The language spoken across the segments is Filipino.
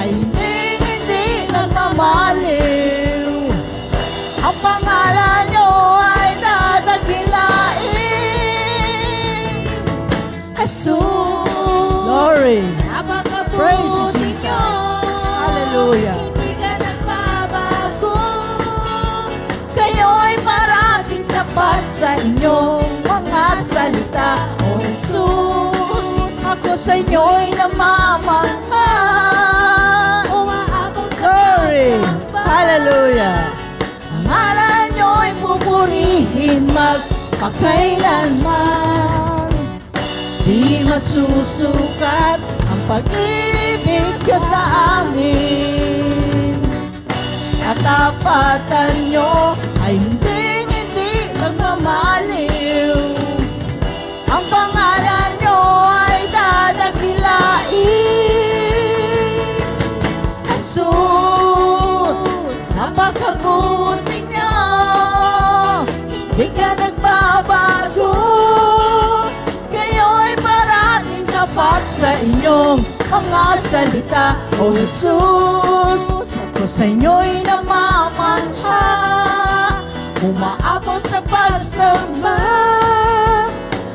ay hindi nagmamaliw. Ang pangalan nyo ay dadakilain. Jesus. Glory. Praise you, Jesus. Hallelujah. Hindi ka nagbabago. Kayo'y parating tapat sa inyong mga salita. O Jesus, ako sa inyo'y namamangha. Umaabot sa Glory. pagsamba. Hallelujah. Ang ngalan nyo'y pupurihin magpakailanman. Di masusukat ang pag-ibig ko sa amin. Katapatan nyo ay hindi nagmamaliw. Ang pangalan nyo ay dadakilain. Jesus, napakabuti nyo. Di ka nagbabago. Kayo'y parating tapat sa inyong mga salita. O Jesus, ako sa inyo'y namamangha. Umaabot sa pagsamba.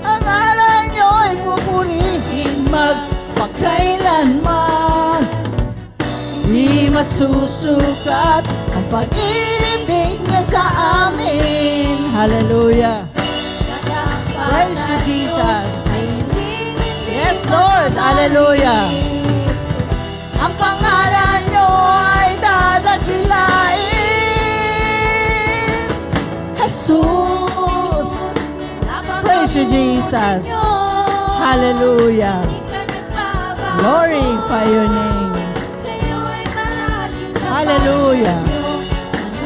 Ang ngalan nyo'y pupurihin magpakailanman. Di masusukat ang pag-ibig niya sa amin. Hallelujah. Praise you, Jesus. Yes, Lord. Hallelujah. Ang pangalan nyo ay dadakilain. Jesus. Praise you, Jesus. Hallelujah. Glorify your name. Hallelujah.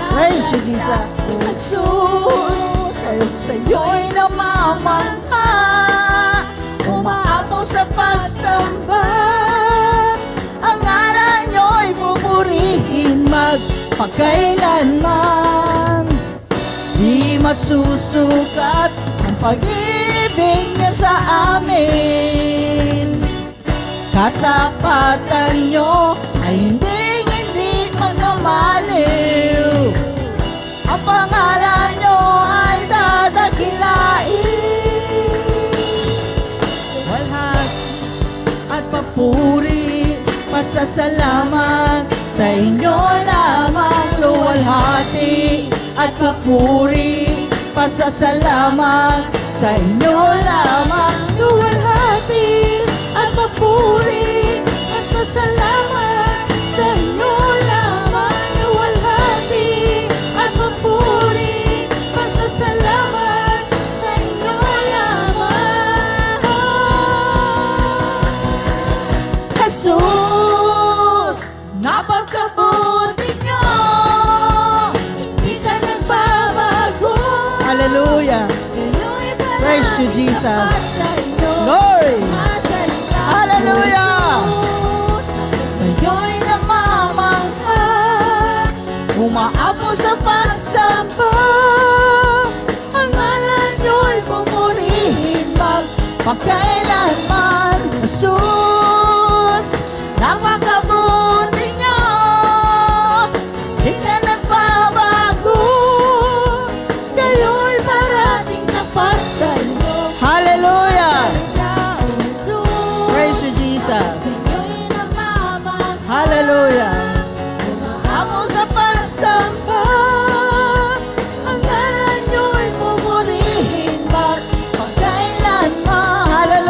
Praise you, Jesus. Jesus, kayo sa iyo'y namamangha. Umaabot sa pagsamba. Ang ngalan nyo'y pupurihin magpakailanman. Di masusukat ang pag-ibig niya sa amin. Katapatan nyo ay hindi magmamaliw. Ang pangalan nyo ay dadakilain. Walhati at papuri, pasasalamat sa inyo lamang. Luwalhati at papuri, pasasalamat sa inyo lamang. Luwalhati at papuri, pasasalamat sa inyo lamang. Luwalhati at papuri, pasasalamat sa inyo lamang. Jesus, napagkabuti nyo. Hindi ka nagbabago. Hallelujah. Praise you, Jesus. Glory. Hallelujah. Kayo'y namamangha. Umaabot sa pagsamba. Ang ngalan nyo'y pupurihin magpakailanman. Jesus, napakabuti nyo. Di ka nagbabago. Kayo'y parating tapat sa inyo. Hallelujah. Praise you, Jesus. Hallelujah. Ako sa pagsamba, ang ngalan nyo'y pupurihin magpakailanman. Hallelujah.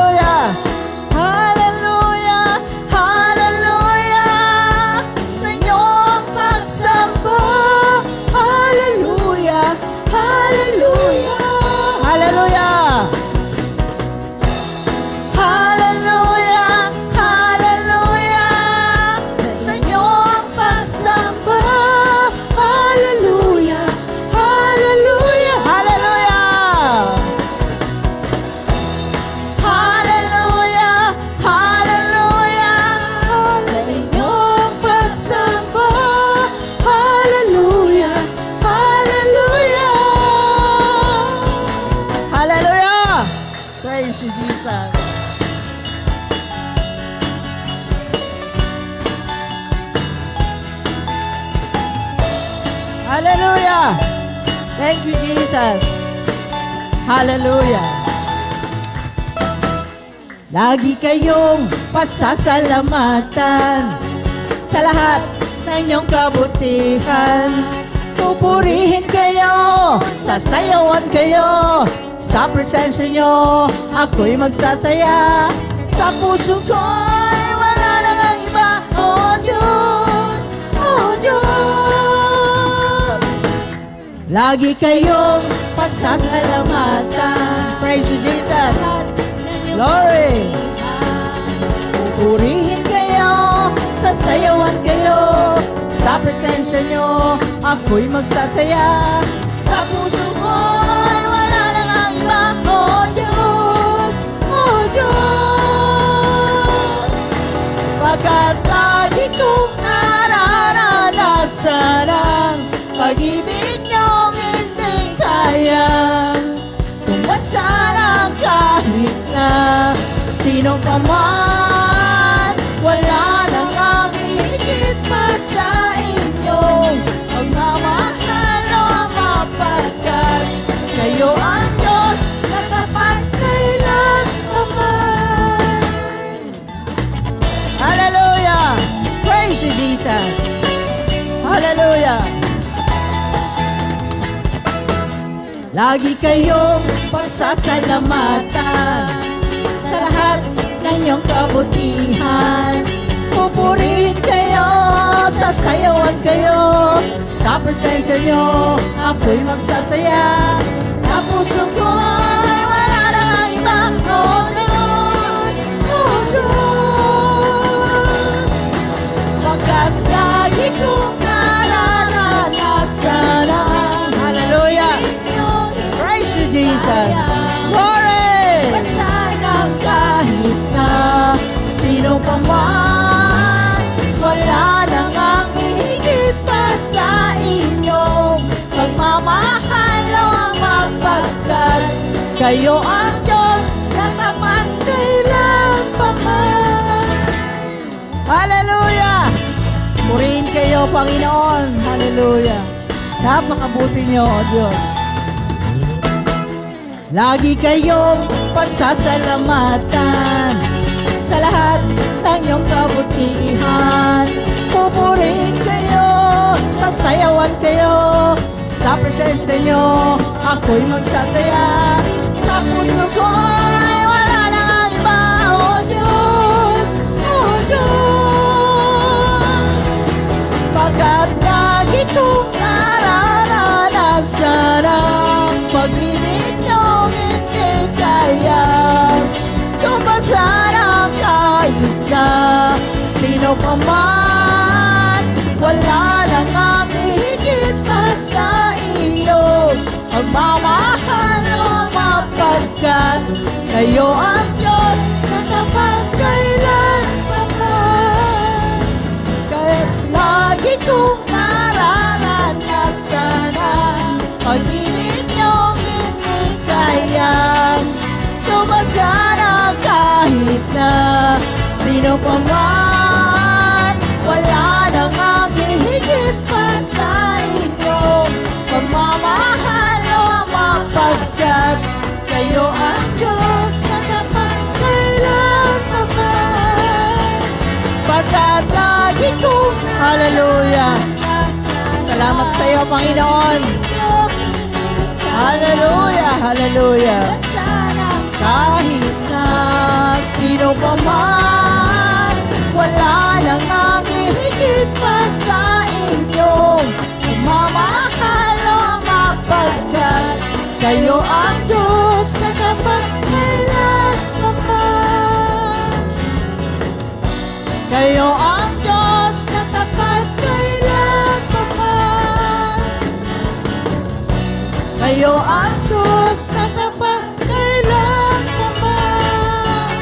Hallelujah! Thank you, Jesus. Hallelujah. Lagi kayong pasasalamatan sa lahat ng inyong kabutihan. Pupurihin kayo, sasayawan kayo. Sa presensya nyo, ako'y magsasaya. Sa puso ko'y wala nang ang iba. Oh Diyos, oh Diyos. Lagi kayong pasasalamatan. Praise you, Jesus. Glory. Pupurihin kayo, sasayawan kayo. Sa presensya nyo, ako'y magsasaya. Sa puso ko'y wala nang ang iba. Oh Diyos, oh Diyos. Pagkat lagi kong nararanasan ang pag-ibig niyong hindi kayang tumasan kahit na sino pa man. Wala nang ang higit pa sa inyong pagmamahal o mapagkat kayo ang Diyos na tapat kailan naman. Hallelujah! Praise you, Jesus! Hallelujah! Lagi kayong pasasalamatan sa lahat ng inyong kabutihan. Pupurihin kayo, sasayawan kayo. Sa presensya nyo, ako'y magsasaya. Sa puso ko'y wala nang ang iba. Oh Lord, oh Lord. Pagkat lagi kong nararanasan ang hallelujah. Praise you, Jesus. Glory! Kahit na sino pa man, wala nang ang higit pa sa inyong pagmamahal o mapagkat kayo ang Diyos na tapat kailan pa man. Hallelujah! Purihin kayo, Panginoon. Hallelujah! Napakabuti niyo, O Diyos. Lagi kayong pasasalamatan sa lahat ng iyong kabutihan. Pupurihin kayo, sasayawan kayo. Sa presensya nyo, ako'y magsasaya. Sa puso ko'y wala nang ang iba. Oh Diyos, oh Diyos. Pagkat lagi kong nararanasan ang pag-ibig niyong hindi kayang tumasan kahit na sino pa man. Wala nang ang higit pa sa iyo pagmamahal o mapagkat kayo ang Diyos na tapat kailan pa man. Kaya't lagi kong nararanasan ang pag-ibig niyong hindi kayang tumasana kahit na sino pa man. Wala nang ang higit pa sa inyo pagmamahal o mapagkat kayo ang Diyos na tapat kailan pa man. Pagkat lagi kong hallelujah. Salamat sa iyo, Panginoon. Hallelujah, hallelujah. Kahit na sino pa man, wala nang ang higit pa sa inyong pagmamahal o mapagkat kayo ang Diyos na tapat kailan pa man. Kayo ang Diyos na tapat kailan pa man. Kayo ang Diyos na tapat kailan pa man.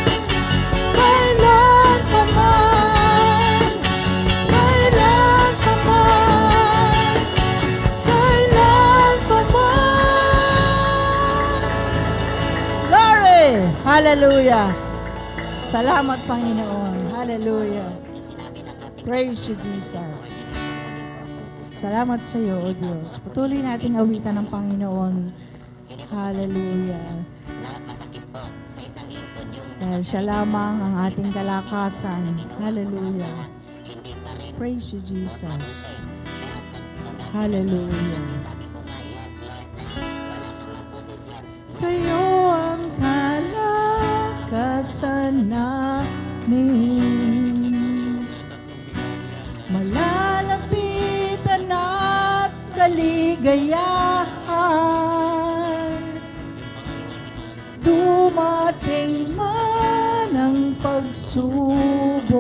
Kailan pa man. Kailan pa man. Kailan pa man. Glory! Hallelujah! Salamat, Panginoon. Hallelujah! Praise you, Jesus. Salamat sa iyo, O Diyos. Patuloy nating awitan ng Panginoon. Hallelujah. Dahil siya lamang ang ating kalakasan. Hallelujah. Praise you, Jesus. Hallelujah. Kayo ang kalakasan namin. Malalapitan at kaligayahan. Dumating man ang pagsubok,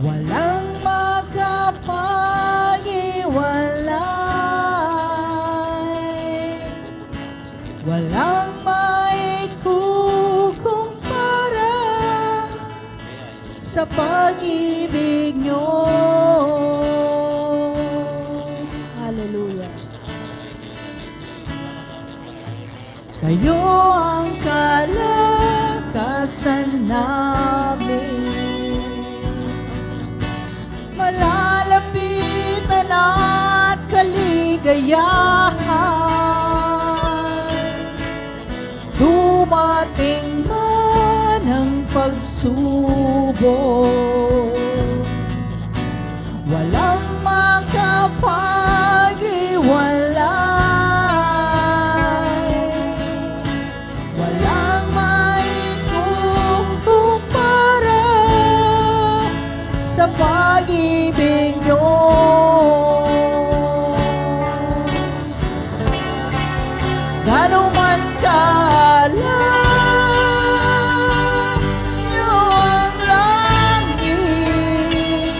walang makapag-iwalay, walang maikukumpara sa pag-ibig niyo. Hallelujah. Kayo ang kalakasan namin. Malalapitan at kaligayahan. Dumating man ang pagsubok, walang makapag-iwalay, walang maikukumpara sa pag-ibig niyo. Gano'n man kalayo ang langit,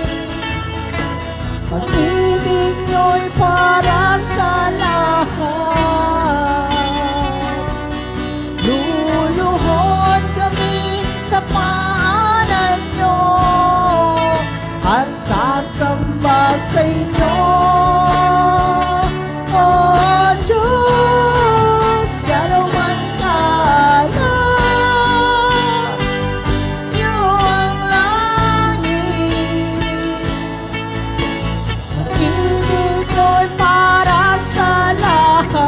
pag-ibig niyo'y para sa lahat. Luluhod kami sa paanan niyo at sasamba sa inyo. O Diyos, gano'n man kalayo ang langit, pag-ibig mo'y para sa lahat.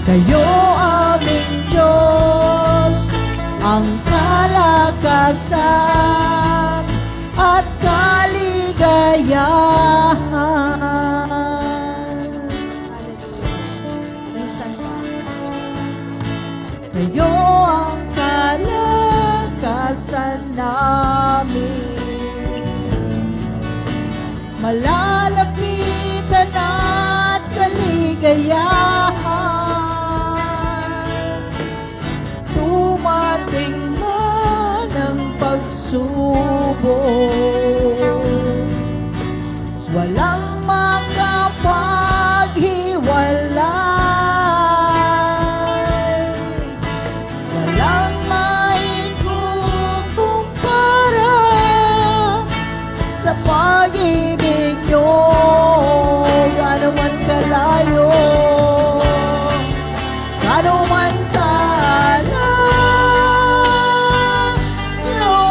Kayo aming Diyos, ang kalakasan at kaligayahan. Minsan pa. Kayo ang kalakasan namin. Malalapitan at kaligayahan. Dumating man ang pagsubok, walang makapag-iwalay, walang maikukumpara sa pag-ibig niyo. Gano'n man kalayo, gano'n man kalayo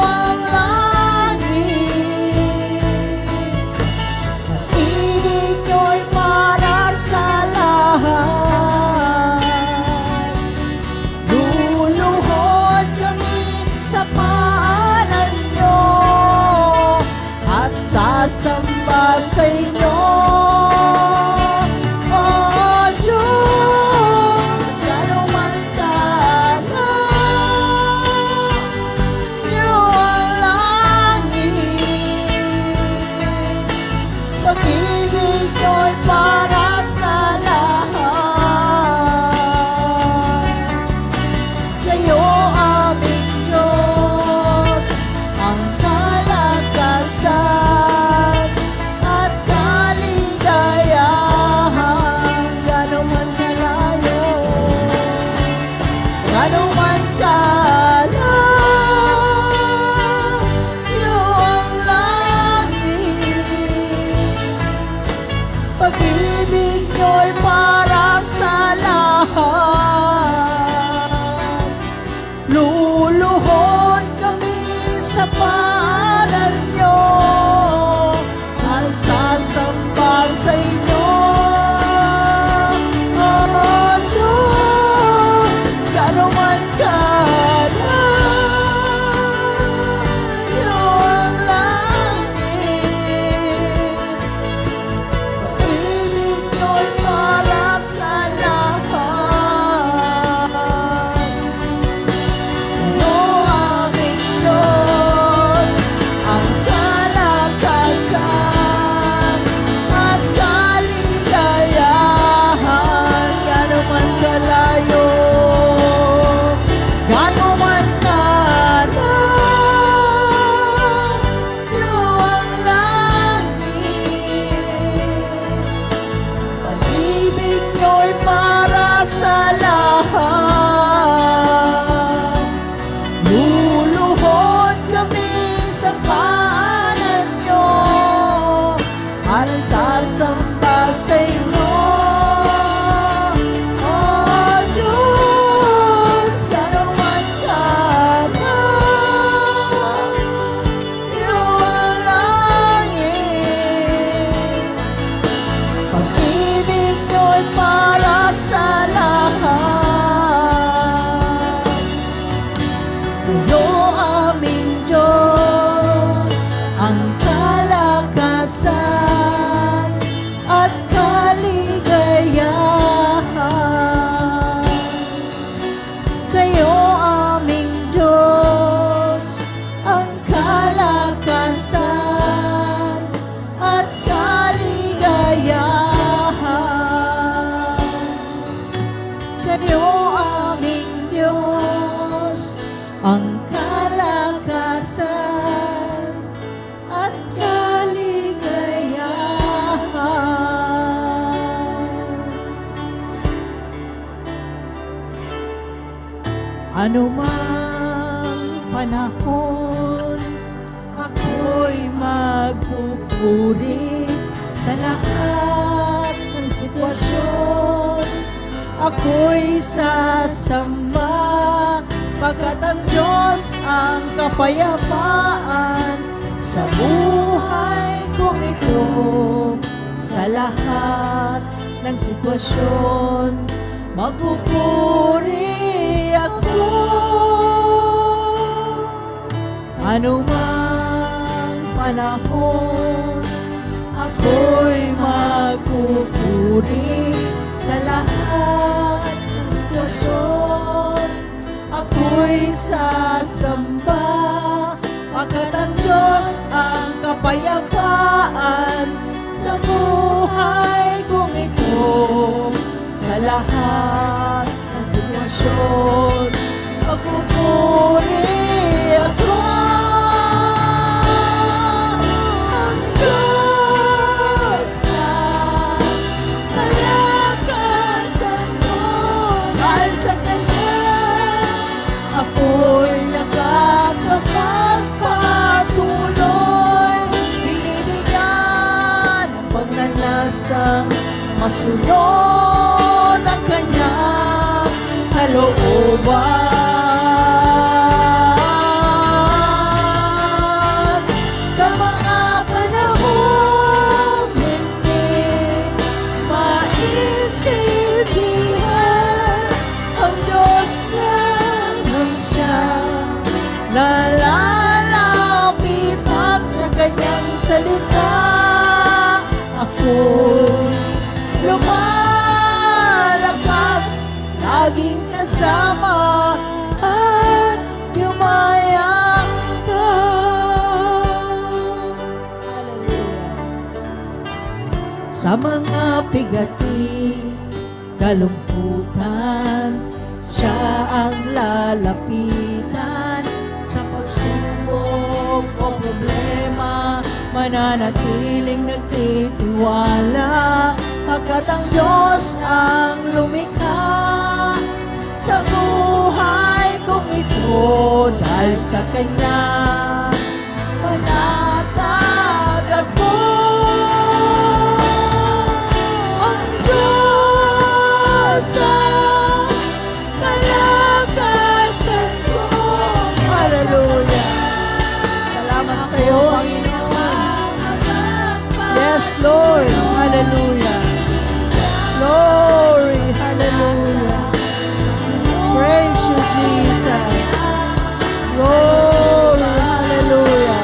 ang langit, pag-ibig niyo'y para sa lahat. Luluhod kami sa paanan niyo at sasamba sa inyo. O Diyos, gano'n man kalayo ang langit, pag-ibig niyo'y para sa lahat. Kayo aming Diyos, ang kalakasan at kaligayahan. Gano'n man kalayo, gano'n man kalayo ang langit, pag-ibig niyo'y para sa lahat. Luluhod kami sa paanan Ano mang panahon, ako'y magpupuri sa lahat ng sitwasyon. Ako'y sasamba, pagkat ang Diyos ang kapayapaan sa buhay kong ito. Sa lahat ng sitwasyon, magpupuri ako. Ano mang panahon, ako'y magpupuri sa lahat ng sitwasyon. Ako'y sasamba, pagkat ang Diyos ang kapayapaan sa buhay kong ito. Sa lahat ng sitwasyon, magpupuri ako. Ang Diyos na palakasan ko, dahil sa Kanya ako'y nakakapagpatuloy. Binibigyan ng pagnanasang masunod ang Kanyang kalooban. Sa mga panahong hindi maintindihan, ang Diyos lang ang siyang nalalapitan sa Kanyang salita. Ako'y lumalakas, laging kasama at yumayak ka. Sa mga bigati, kalungkutan, siya ang lalapitan. Sa pagsubok o problema, mananatiling nagtitiwala, pagkat ang Diyos ang lumikha sa buhay kong ito. Dahil sa Kanya panatag ako. Ang Diyos ang kalakasan ko. Hallelujah! Salamat sa iyo, Panginoon. Yes, Lord. Hallelujah. Glory. Hallelujah. Praise you, Jesus. Glory. Hallelujah.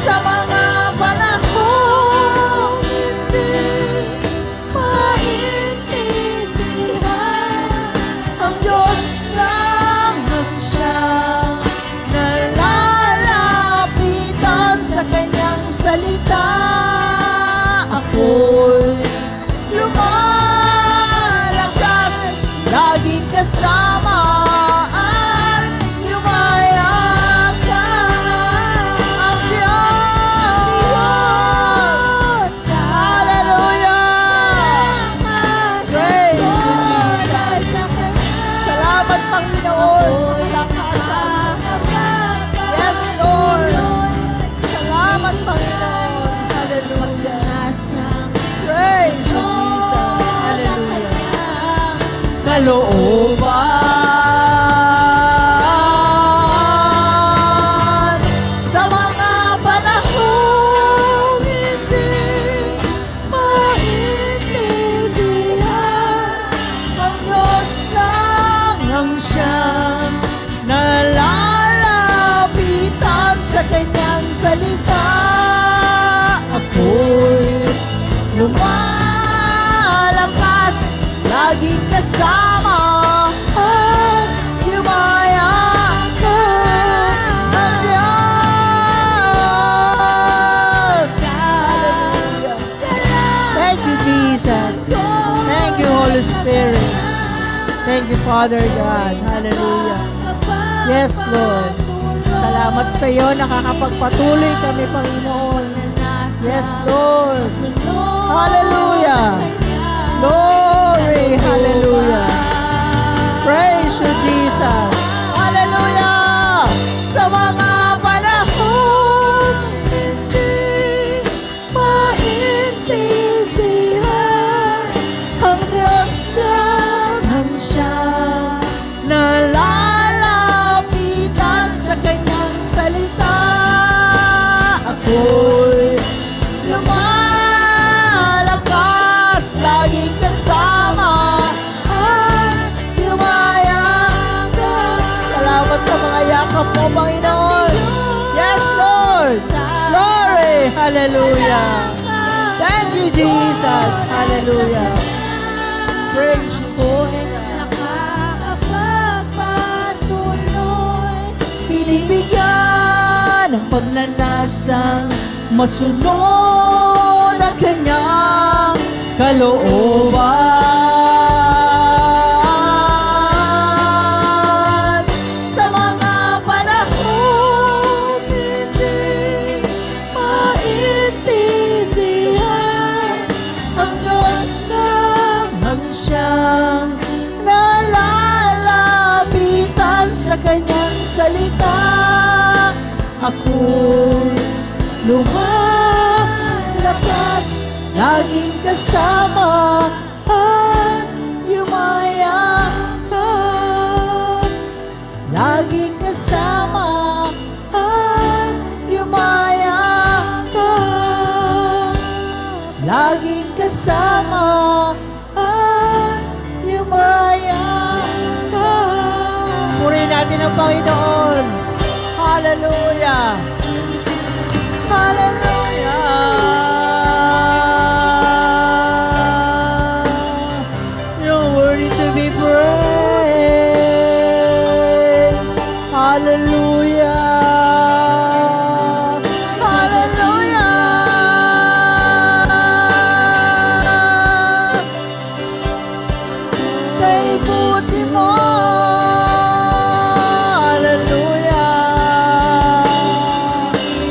Sa mga panahong hindi maintindihan, ang Diyos lang ang siyang nalalapitan sa Kanyang salita. Ako'y lumalakas, laging kasama at yumayak ka. Ang Diyos, hallelujah! Praise you, Jesus. Salamat, Panginoon, sa kalakasan. Yes, Lord. Salamat, Panginoon. Hallelujah. Praise you, Jesus. Hallelujah. Kalooban. Sa mga panahong hindi maintindihan, ang Diyos lang ang siyang nalalapitan sa Kanyang salita. Ako'y lumalakas, laging kasama at yumayak ka. Ang Diyos. Hallelujah. Thank you, Jesus. Thank you, Holy Spirit. Thank you, Father God. Hallelujah. Yes, Lord. Salamat sa iyo, nakakapagpatuloy kami, Panginoon. Yes, Lord. Hallelujah. Glory. Glory, hallelujah. Praise you, Jesus. Hallelujah. Sa mga panahon Hindi maintindihan ang Diyos ang siyang nalalapitan sa kanyang salita. Ako'y lumalakas, laging kasama at yumayang ka. Salamat sa mga yakap mo, Panginoon. Yes, Lord. Glory. Hallelujah. Thank you, Jesus. Hallelujah. Praise you, Jesus. nakakapagpatuloy. Binibigyan ng pagnanasang masunod ang kanyang kalooban. Sa mga panahon hindi maintindihan ang Diyos naman siyang nalalapitan sa kanyang salita. Ako'y lumalakas, laging kasama at yumayang ka. Laging kasama at yumayang ka. Laging kasama at yumayang ka. Purihin natin ang Panginoon. Hallelujah. Hallelujah. You're worthy to be praised. Hallelujah. Hallelujah. Kay buti mo. Hallelujah.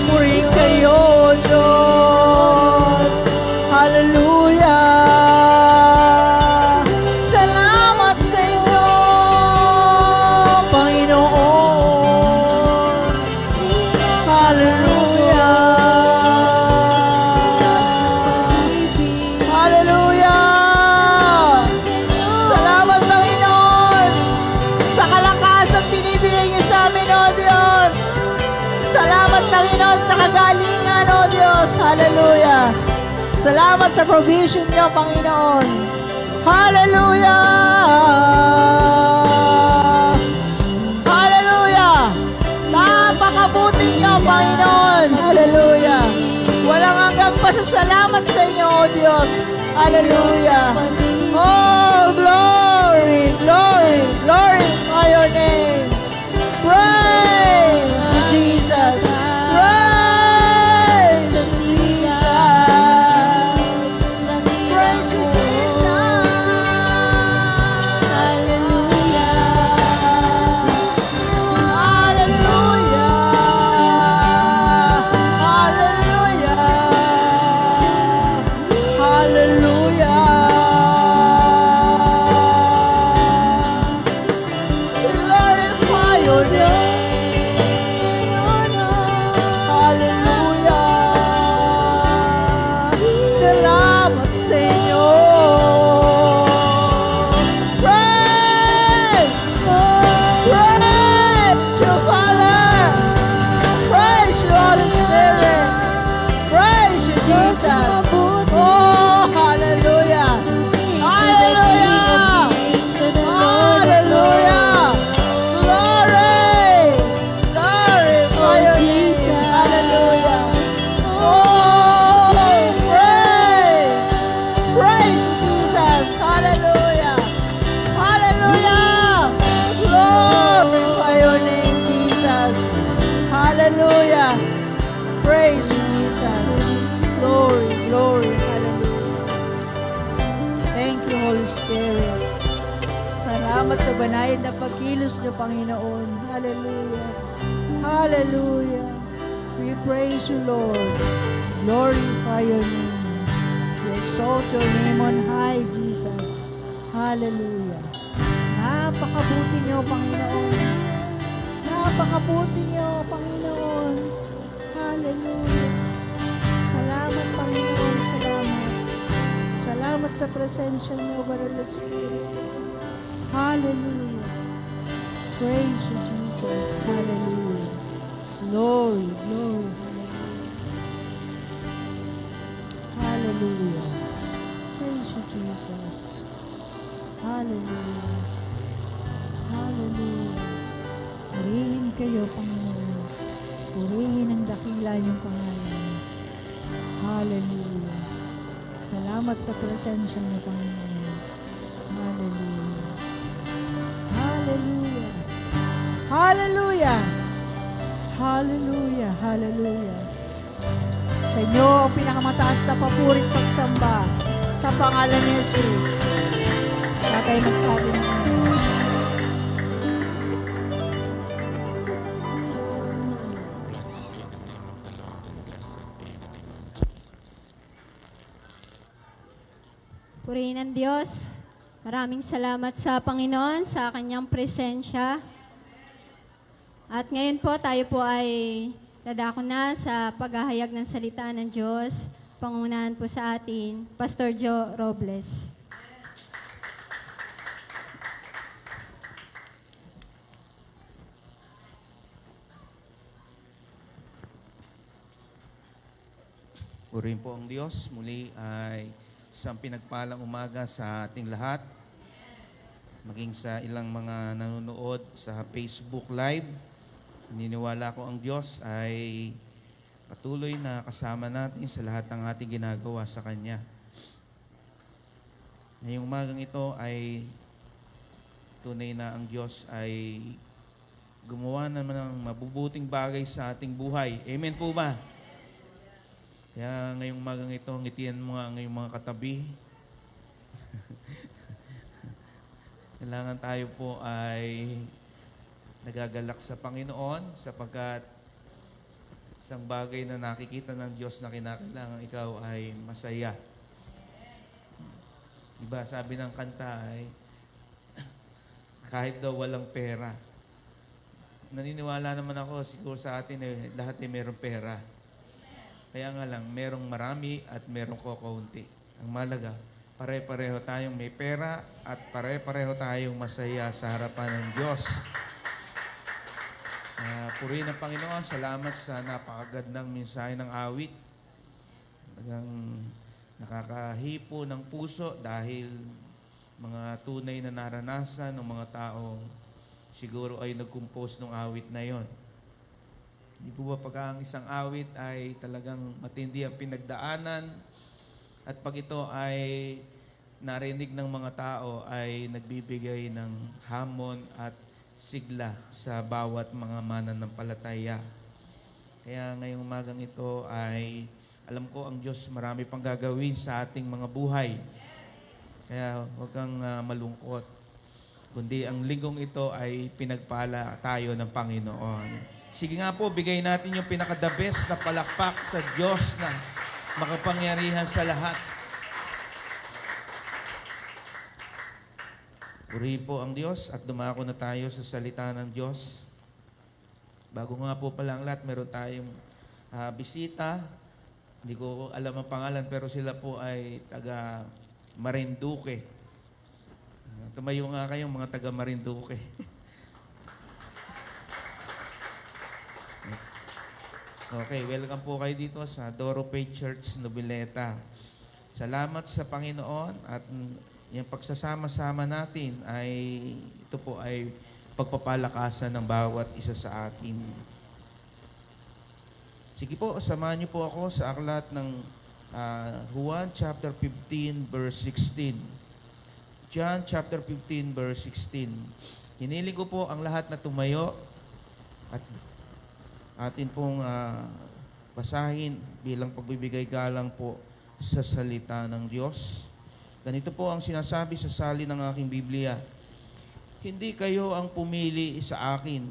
Purihin kayo, Diyos. Hallelujah. Salamat sa inyo, Panginoon. Hallelujah. Hallelujah. Salamat, Panginoon, sa kalakasang binibigay niyo sa amin, O Diyos. Salamat, Panginoon, sa kagalingan, O Diyos. Hallelujah. Salamat sa provision niyo, Panginoon. Hallelujah. Hallelujah. Napakabuti niyo, Panginoon. Hallelujah. Walang hanggang pasasalamat sa inyo, O Diyos. Hallelujah. Oh, glory, glory, glorify your name. Praise you, Jesus. Praise you, Jesus. Praise you, Jesus. Hallelujah. Hallelujah. Hallelujah. Hallelujah. Glorify your name. Hallelujah. Salamat sa inyo. Praise! Praise you, Father! Praise you, Holy Spirit! Praise you, Jesus! Oh, hallelujah! Hallelujah! Hallelujah! Glory! Glorify your name! Hallelujah! Oh, praise! Praise you, Jesus! Hallelujah! Hallelujah! Glorify your name, Jesus! Hallelujah! Praise you, Jesus! Glory, glory, hallelujah! Thank you, Holy Spirit. Salamat sa banayad na pagkilos niyo, Panginoon. Hallelujah. Hallelujah. We praise you, Lord. Glorify your name. We exalt your name on high, Jesus. Hallelujah. Napakabuti niyo, Panginoon. Napakabuti niyo, Panginoon. Hallelujah. Salamat, Panginoon. Salamat. Salamat sa presensya niyo, Banal na Espiritu. Hallelujah. Praise you, Jesus. Hallelujah. Glory, glory. Hallelujah. Praise you, Jesus. Hallelujah. Hallelujah. Purihin kayo, Panginoon. Purihin ang dakila niyong pangalan. Hallelujah. Salamat sa presensya niyo, Panginoon. Hallelujah. Hallelujah. Hallelujah. Hallelujah. Hallelujah. Sa inyo ang pinakamataas na papurit pagsamba sa pangalan ni Jesus. Sa tayo magsabi ng Purihin ang Diyos. Maraming salamat sa Panginoon sa kanyang presensya. At ngayon po, tayo po ay dadako na sa paghahayag ng salita ng Diyos. Pangunahan po sa atin, Pastor Joe Robles. Purihin po ang Diyos. Muli ay isang pinagpalang umaga sa ating lahat. Maging sa ilang mga nanonood sa Facebook Live. Naniniwala ko ang Diyos ay patuloy na kasama natin sa lahat ng ating ginagawa sa Kanya. Ngayong umagang ito ay tunay na ang Diyos ay gumawa naman ng mabubuting bagay sa ating buhay. Amen po ba? Kaya ngayong umagang ito, ngitian mo nga ngayong mga katabi. Kailangan tayo po ay nagagalak sa Panginoon sapagkat isang bagay na nakikita ng Diyos na kinakailangan ikaw ay masaya. Diba, sabi ng kanta ay kahit daw walang pera. Naniniwala naman ako, siguro sa atin eh, lahat ay merong pera. Kaya nga lang, merong marami at merong kakaunti. Ang malaga, pare-pareho tayong may pera at pare-pareho tayong masaya sa harapan ng Diyos. Purihin ang Panginoon, salamat sa napakagandang mensahe ng awit. Talagang nakakahipo ng puso dahil mga tunay na naranasan ng mga taong siguro ay nag-compose ng awit na yon. Di po ba pag ang isang awit ay talagang matindi ang pinagdaanan at pag ito ay narinig ng mga tao ay nagbibigay ng hamon at sigla sa bawat mga mananampalataya. Kaya ngayong umagang ito ay alam ko ang Diyos marami pang gagawin sa ating mga buhay. Kaya huwag kang malungkot. Kundi ang linggong ito ay pinagpala tayo ng Panginoon. Sige nga po, bigay natin yung pinaka-the best na palakpak sa Diyos na makapangyarihan sa lahat. Purihin po ang Diyos at dumako na tayo sa salita ng Diyos. Bago nga po pala ang lahat, meron tayong bisita. Hindi ko alam ang pangalan pero sila po ay taga Marinduque. Tumayo nga kayong mga taga Marinduque. Okay, welcome po kayo dito sa Dorope Church, Noveleta. Salamat sa Panginoon at yung pagsasama-sama natin ay ito po ay pagpapalakasan ng bawat isa sa atin. Sige po, samahan niyo po ako sa aklat ng Juan chapter 15 verse 16. John chapter 15 verse 16. Hiniling ko po ang lahat na tumayo at atin pong basahin bilang pagbibigay galang po sa salita ng Diyos. Ganito po ang sinasabi sa salin ng aking Biblia. Hindi kayo ang pumili sa akin.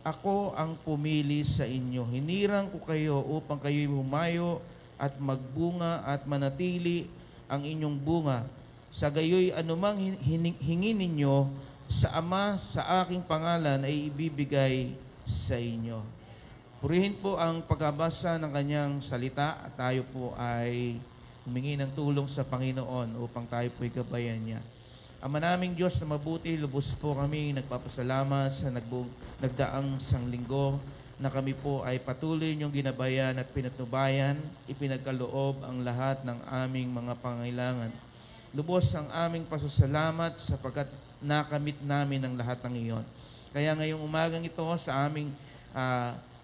Ako ang pumili sa inyo. Hinirang ko kayo upang kayo'y humayo at magbunga at manatili ang inyong bunga Sa gayoy anumang hingin ninyo sa Ama sa aking pangalan ay ibibigay sa inyo. Purihin po ang pagbabasa ng kanyang salita at tayo po ay humingi ng tulong sa Panginoon upang tayo po'y gabayan niya. Ama naming Diyos na mabuti, lubos po kami nagpapasalamat sa nagdaang sanglinggo na kami po ay patuloy niyong ginabayan at pinatnubayan, ipinagkaloob ang lahat ng aming mga pangailangan. Lubos ang aming pasasalamat sapagkat nakamit namin ang lahat ng iyon. Kaya ngayong umagang ito sa aming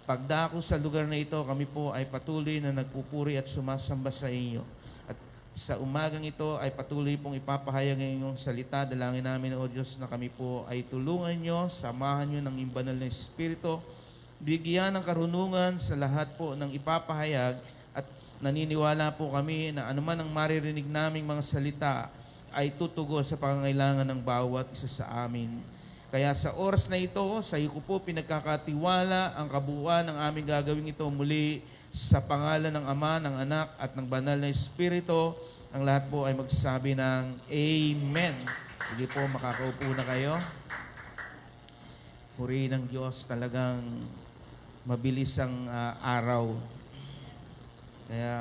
pagdako sa lugar na ito, kami po ay patuloy na nagpupuri at sumasamba sa iyo. At sa umagang ito ay patuloy pong ipapahayag ang iyong salita. Dalangin namin, O Diyos, na kami po ay tulungan nyo, samahan nyo ng imbanal na Espiritu, bigyan ng karunungan sa lahat po ng ipapahayag at naniniwala po kami na anuman ang maririnig naming mga salita ay tutugon sa pangangailangan ng bawat isa sa amin. Kaya sa oras na ito, sa iyo ko po pinagkakatiwala ang kabuuan ng aming gagawin ito muli sa pangalan ng Ama, ng Anak at ng Banal na Espiritu. Ang lahat po ay magsasabi ng Amen. Sige po, makakaupo na kayo. Purihin ng Diyos, talagang mabilis ang araw. Kaya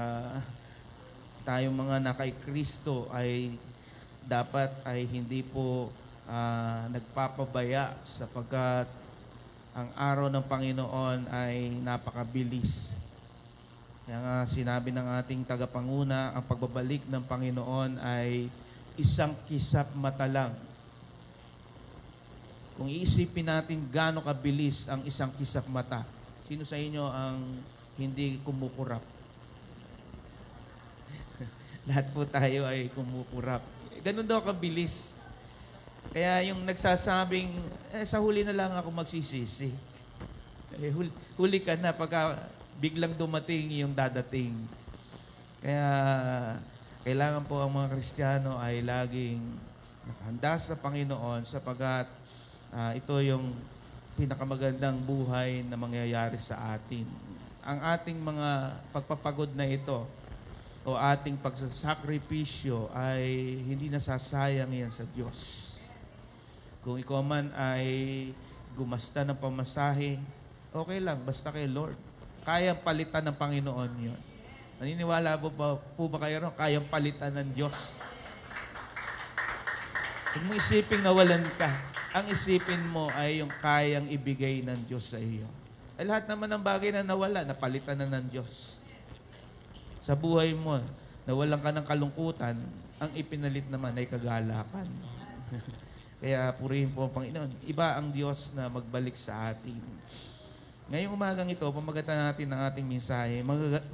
tayong mga nakay Kristo ay dapat ay hindi po nagpapabaya sapagkat ang araw ng Panginoon ay napakabilis. Kaya nga sinabi ng ating tagapanguna, ang pagbabalik ng Panginoon ay isang kisap mata lang. Kung iisipin natin gaano kabilis ang isang kisap mata, sino sa inyo ang hindi kumukurap? Lahat po tayo ay kumukurap. Ganun daw kabilis. Kaya yung nagsasabing, sa huli na lang ako magsisisi. Huli ka na pagka biglang dumating yung dadating. Kaya kailangan po ang mga Kristiyano ay laging nakahanda sa Panginoon sapagkat ito yung pinakamagandang buhay na mangyayari sa atin. Ang ating mga pagpapagod na ito o ating pagsasakripisyo ay hindi nasasayang yan sa Diyos. Kung ikaw man ay gumasta ng pamasahe, okay lang, basta kay Lord. Kayang palitan ng Panginoon yon. Naniniwala po ba kayo ron? Kayang palitan ng Diyos. Kung mo isipin nawalan ka, ang isipin mo ay yung kayang ibigay ng Diyos sa iyo. Ay lahat naman ng bagay na nawala, napalitan na ng Diyos. Sa buhay mo, nawalan ka ng kalungkutan, ang ipinalit naman ay kagalakan. Kaya purihin po ang Panginoon. Iba ang Diyos na magbalik sa atin. Ngayong umagang ito, pamagatan natin ng ating mensahe,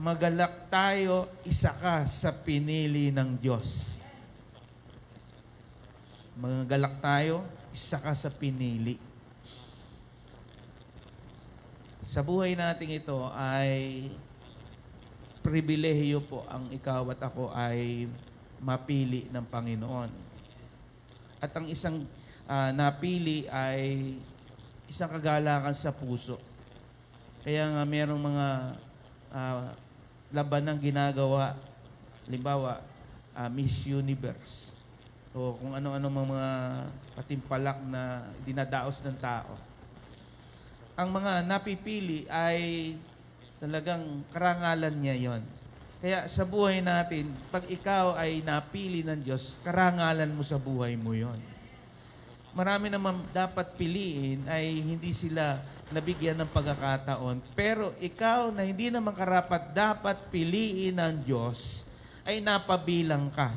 magalak tayo, isa ka sa pinili ng Diyos. Magalak tayo, isa ka sa pinili. Sa buhay natin ito ay pribilehiyo po ang ikaw at ako ay mapili ng Panginoon. At ang isang napili ay isang kagalakan sa puso. Kaya nga merong mga labanang ginagawa, halimbawa, Miss Universe, o kung ano-ano mga patimpalak na dinadaos ng tao. Ang mga napipili ay talagang karangalan niya yon. Kaya sa buhay natin, pag ikaw ay napili ng Diyos, karangalan mo sa buhay mo yon. Marami naman dapat piliin ay hindi sila nabigyan ng pagkakataon. Pero ikaw na hindi naman karapat dapat piliin ng Diyos, ay napabilang ka.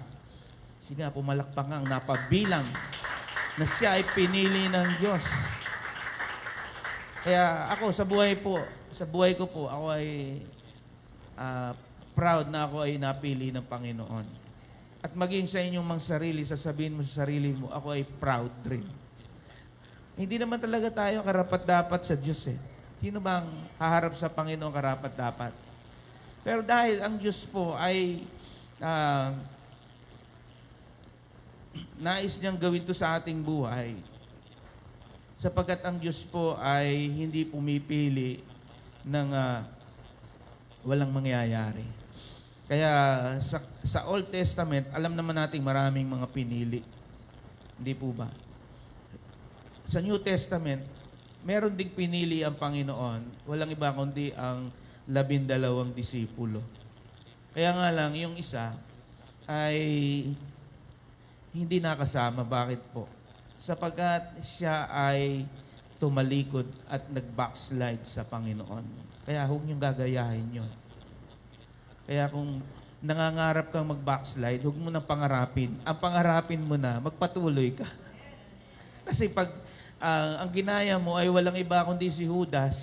Sige nga, pumalakpak nga ang napabilang na siya ay pinili ng Diyos. Kaya ako sa buhay ko po, ako ay proud na ako ay napili ng Panginoon. At maging sa inyong mga sarili, sasabihin mo sa sarili mo, ako ay proud rin. Hindi naman talaga tayo karapat-dapat sa Diyos eh. Sino bang haharap sa Panginoon karapat-dapat? Pero dahil ang Diyos po ay nais niyang gawin to sa ating buhay, sapagkat ang Diyos po ay hindi pumipili ng walang mangyayari. Kaya sa Old Testament, alam naman natin maraming mga pinili. Hindi po ba? Sa New Testament, meron ding pinili ang Panginoon. Walang iba kundi ang 12 disipulo. Kaya nga lang, yung isa ay hindi nakasama. Bakit po? Sapagkat siya ay tumalikod at nag-backslide sa Panginoon. Kaya huwag niyong gagayahin yun. Kaya kung nangangarap kang mag-backslide, huwag mo nang pangarapin. Ang pangarapin mo na, magpatuloy ka. Kasi pag ang ginaya mo ay walang iba kundi si Judas.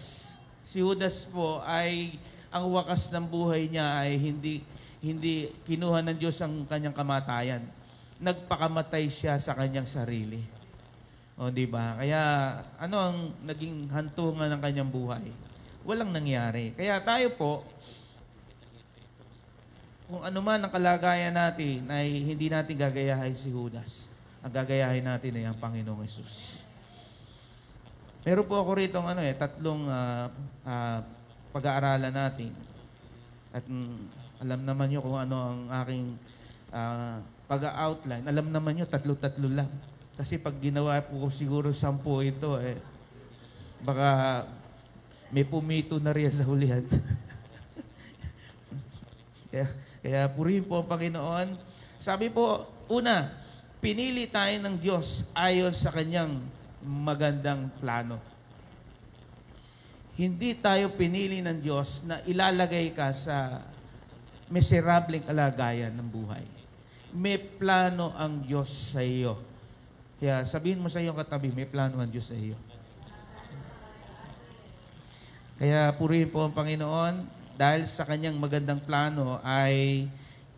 Si Judas po ay ang wakas ng buhay niya ay hindi kinuha ng Diyos ang kanyang kamatayan. Nagpakamatay siya sa kanyang sarili. O, di ba? Kaya ano ang naging hantungan ng kanyang buhay? Walang nangyari. Kaya tayo po, kung ano man ang kalagayan natin, ay hindi natin gagayahin si Judas. Ang gagayahin natin ay ang Panginoong Hesus. Meron po ako rito tatlong pag-aaralan natin. At alam naman nyo kung ano ang aking pag-outline. Alam naman nyo, tatlo-tatlo lang. Kasi pag ginawa po siguro 10 ito, baka may pumito na rin sa hulihan. Kaya purihin po ang Panginoon. Sabi po, una, pinili tayo ng Diyos ayon sa kanyang magandang plano. Hindi tayo pinili ng Diyos na ilalagay ka sa miserableng kalagayan ng buhay. May plano ang Diyos sa iyo. Kaya sabihin mo sa iyong katabi, may plano ang Diyos sa iyo. Kaya purihin po ang Panginoon dahil sa kanyang magandang plano ay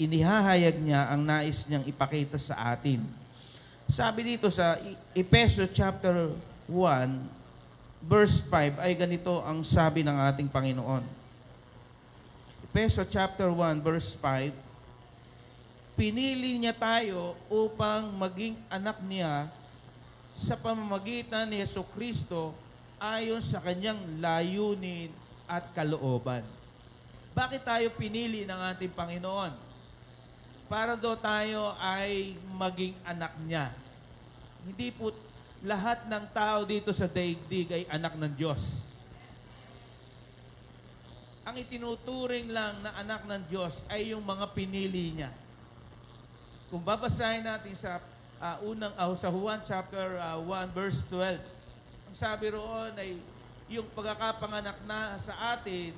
inihahayag niya ang nais niyang ipakita sa atin. Sabi dito sa Efeso chapter 1, verse 5, ay ganito ang sabi ng ating Panginoon. Efeso chapter 1, verse 5, pinili niya tayo upang maging anak niya sa pamamagitan ni Jesucristo ayon sa kanyang layunin at kalooban. Bakit tayo pinili ng ating Panginoon? Para daw tayo ay maging anak niya. Hindi po lahat ng tao dito sa daigdig ay anak ng Diyos. Ang itinuturing lang na anak ng Diyos ay yung mga pinili niya. Kung babasahin natin sa sa Juan chapter 1 verse 12, ang sabi roon ay yung pagkakapanganak na sa atin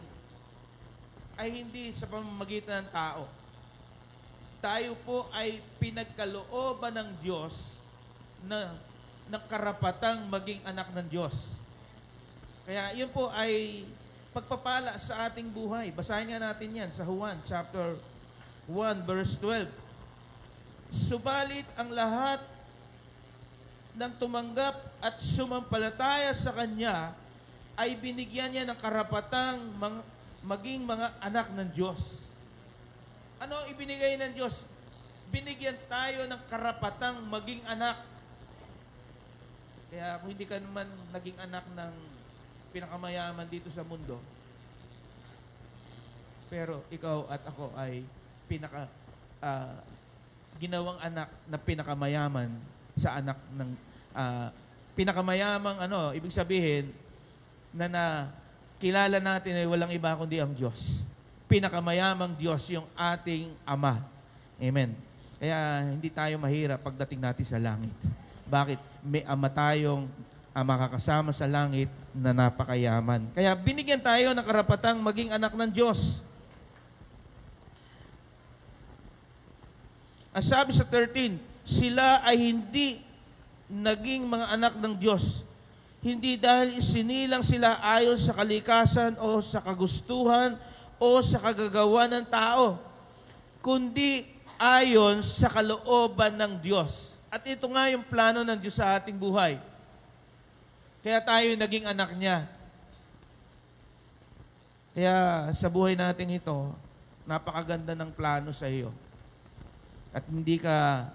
ay hindi sa pamamagitan ng tao. Tayo po ay pinagkalooban ng Diyos na karapatang maging anak ng Diyos. Kaya yun po ay pagpapala sa ating buhay. Basahin nga natin yan sa Juan chapter 1 verse 12. Subalit ang lahat ng tumanggap at sumampalataya sa Kanya ay binigyan niya ng karapatang maging mga anak ng Diyos. Ano ang ibinigay ng Diyos? Binigyan tayo ng karapatang maging anak. Kaya kung hindi ka naman naging anak ng pinakamayaman dito sa mundo, pero ikaw at ako ay ginawang anak na pinakamayaman sa anak ng pinakamayamang ibig sabihin na kilala natin ay walang iba kundi ang Diyos. Pinakamayamang Diyos yung ating Ama. Amen. Kaya hindi tayo mahirap pagdating natin sa langit. Bakit? May Ama tayong makakasama sa langit na napakayaman. Kaya binigyan tayo ng karapatang maging anak ng Diyos. Ang sabi sa 13, sila ay hindi naging mga anak ng Diyos. Hindi dahil isinilang sila ayon sa kalikasan o sa kagustuhan o sa kagagawa ng tao, kundi ayon sa kalooban ng Diyos. At ito nga yung plano ng Diyos sa ating buhay. Kaya tayo naging anak niya. Kaya sa buhay natin ito, napakaganda ng plano sa iyo. At hindi ka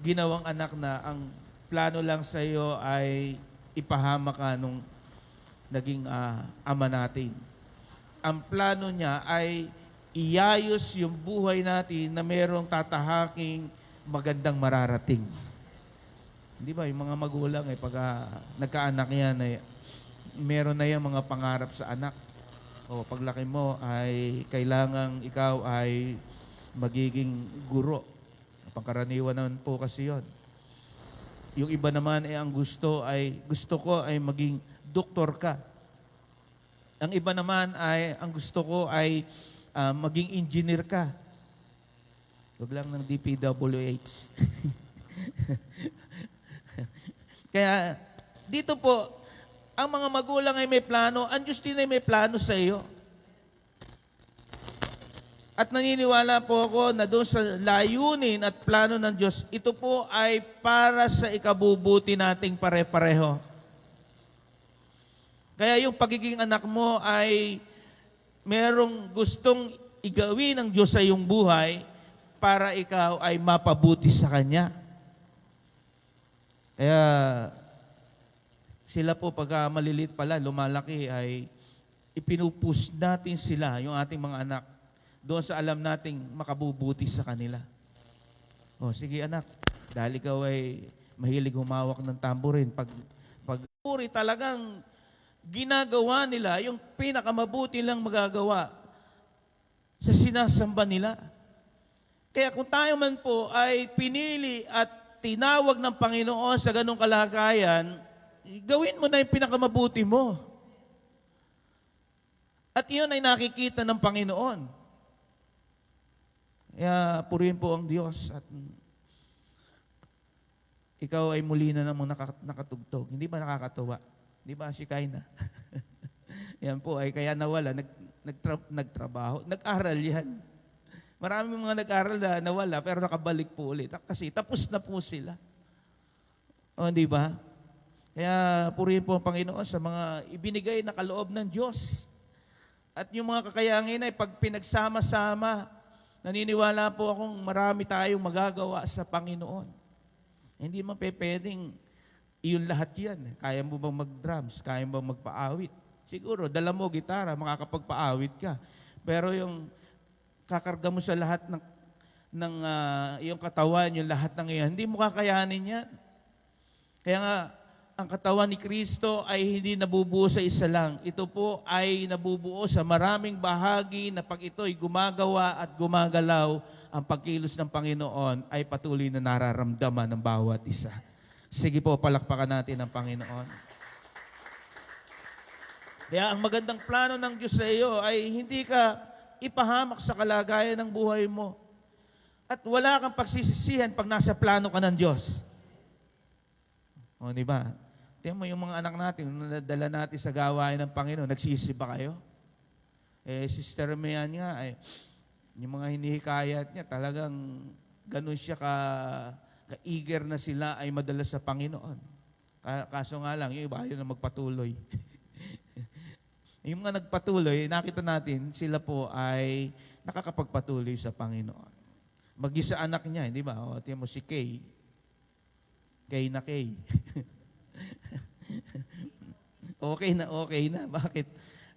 ginawang anak na ang plano lang sa iyo ay ipahama ka nung naging ama natin. Ang plano niya ay iayos yung buhay natin na merong tatahaking magandang mararating. Di ba, yung mga magulang pag nagkaanak yan, meron na yung mga pangarap sa anak. O paglaki mo ay kailangang ikaw ay magiging guro. Pangkaraniwan naman po kasi yon. Yung iba naman ang gusto ko ay maging doktor ka. Ang iba naman ang gusto ko ay maging engineer ka. Huwag lang ng DPWH. Kaya dito po, ang mga magulang ay may plano, ang Diyos din ay may plano sa iyo. At naniniwala po ako na doon sa layunin at plano ng Diyos, ito po ay para sa ikabubuti nating pare-pareho. Kaya yung pagiging anak mo ay merong gustong igawin ng Diyos sa iyong buhay para ikaw ay mapabuti sa Kanya. Kaya sila po pagka maliliit pala, lumalaki ay ipinupus natin sila, yung ating mga anak, doon sa alam nating makabubuti sa kanila. O sige anak, dahil ikaw ay mahilig humawak ng tamborin, pag puri talagang ginagawa nila yung pinakamabuti lang magagawa sa sinasamba nila. Kaya kung tayo man po ay pinili at tinawag ng Panginoon sa ganong kalagayan, gawin mo na yung pinakamabuti mo. At iyon ay nakikita ng Panginoon. Kaya purihin po ang Diyos at ikaw ay muli na namang nakatugtog. Hindi ba nakakatuwa? Di ba si Kaina? Yan po ay kaya nawala, nagtrabaho, nag-aral yan. Maraming mga nag-aral na nawala pero nakabalik po ulit. Kasi tapos na po sila. O di ba? Kaya purihin po ang Panginoon sa mga ibinigay na kaloob ng Diyos. At yung mga kakayangin ay pag pinagsama-sama, naniniwala po akong marami tayong magagawa sa Panginoon. Hindi man pwedeng iyon lahat yan. Kaya mo bang mag-drums? Kaya mo bang magpaawit? Siguro, dala mo gitara, makakapagpaawit ka. Pero yung kakarga mo sa lahat ng iyong katawan, yung lahat ng iyan, hindi mo kakayanin yan. Kaya nga, ang katawan ni Kristo ay hindi nabubuo sa isa lang. Ito po ay nabubuo sa maraming bahagi na pag ito'y gumagawa at gumagalaw, ang pagkilos ng Panginoon ay patuloy na nararamdaman ng bawat isa. Sige po, palakpakan natin ang Panginoon. Kaya ang magandang plano ng Diyos sa iyo ay hindi ka ipahamak sa kalagayan ng buhay mo. At wala kang pagsisisihan pag nasa plano ka ng Diyos. O, di ba? Tingnan mo yung mga anak natin, nadala natin sa gawain ng Panginoon, nagsisi ba kayo? Sister Mayan nga, yung mga hinihikayat niya, talagang ganun siya ka-eager na sila ay madala sa Panginoon. Kaso nga lang, yung iba ayaw na magpatuloy. Yung mga nagpatuloy, nakita natin, sila po ay nakakapagpatuloy sa Panginoon. Mag-isa anak niya, hindi ba? O, tingnan mo si Kay. Kay na Kay. Okay na. Bakit?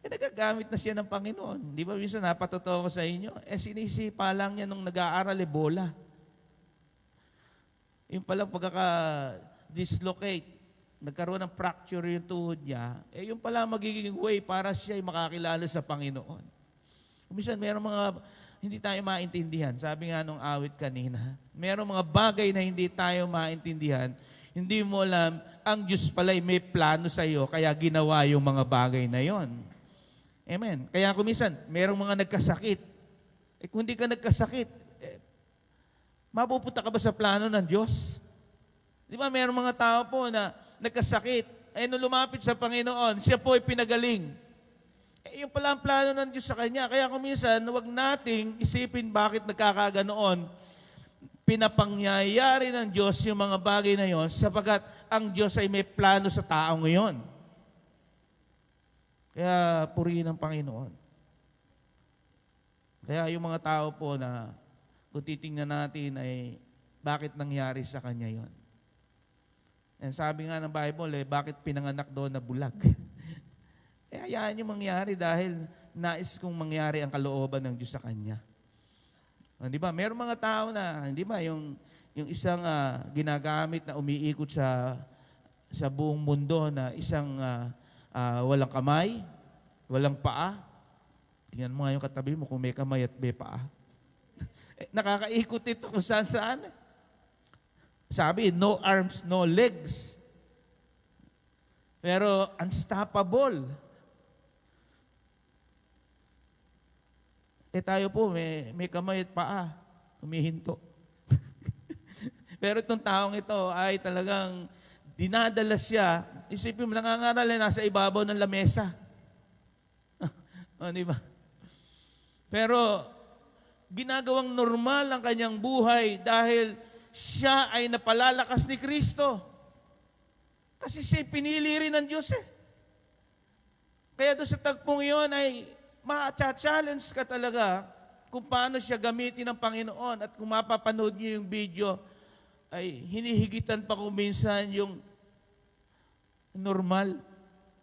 Nagagamit na siya ng Panginoon. Di ba minsan napatotoo ko sa inyo? Sinisipa lang niya nung nag-aaral, bola. Yung palang pagkaka-dislocate, nagkaroon ng fracture yung tuhod niya, yung pala magiging way para siya ay makakilala sa Panginoon. Minsan, meron mga hindi tayo maintindihan. Sabi nga nung awit kanina, meron mga bagay na hindi tayo maintindihan. Hindi mo alam, ang Diyos pala'y may plano sa iyo, kaya ginawa yung mga bagay na yon. Amen. Kaya kung minsan, merong mga nagkasakit. Kung hindi ka nagkasakit, mapupunta ka ba sa plano ng Diyos? Di ba, merong mga tao po na nagkasakit. Nung lumapit sa Panginoon, siya po ay pinagaling. Yung pala ang plano ng Diyos sa kanya. Kaya kung minsan, huwag nating isipin bakit nagkakaganoon. Pinapangyayari ng Diyos yung mga bagay na yon sapagkat ang Diyos ay may plano sa tao ngayon. Kaya purihin ang Panginoon. Kaya yung mga tao po na kung titingnan natin ay bakit nangyari sa kanya yon. And sabi nga ng Bible, bakit pinanganak doon na bulag? Hayaan yung mangyari dahil nais kong mangyari ang kalooban ng Diyos sa kanya. Di ba? Mayroong mga tao na, hindi ba, yung isang ginagamit na umiikot sa buong mundo na isang walang kamay, walang paa. Tingnan mo nga yung katabi mo kung may kamay at may paa. Nakakaikot ito kung saan-saan. Sabi, no arms, no legs. Pero unstoppable. Tayo po, may kamay at paa. Humihinto. Pero itong taong ito ay talagang dinadala siya. Isipin mo, nangangaral nasa ibabaw ng lamesa. Di ba? Pero ginagawang normal ang kanyang buhay dahil siya ay napalalakas ni Kristo. Kasi siya pinili rin ng Diyos eh. Kaya doon sa tagpong iyon ay ma-challenge ka talaga kung paano siya gamitin ng Panginoon. At kung mapapanood niyo yung video, ay hinihigitan pa kung minsan yung normal.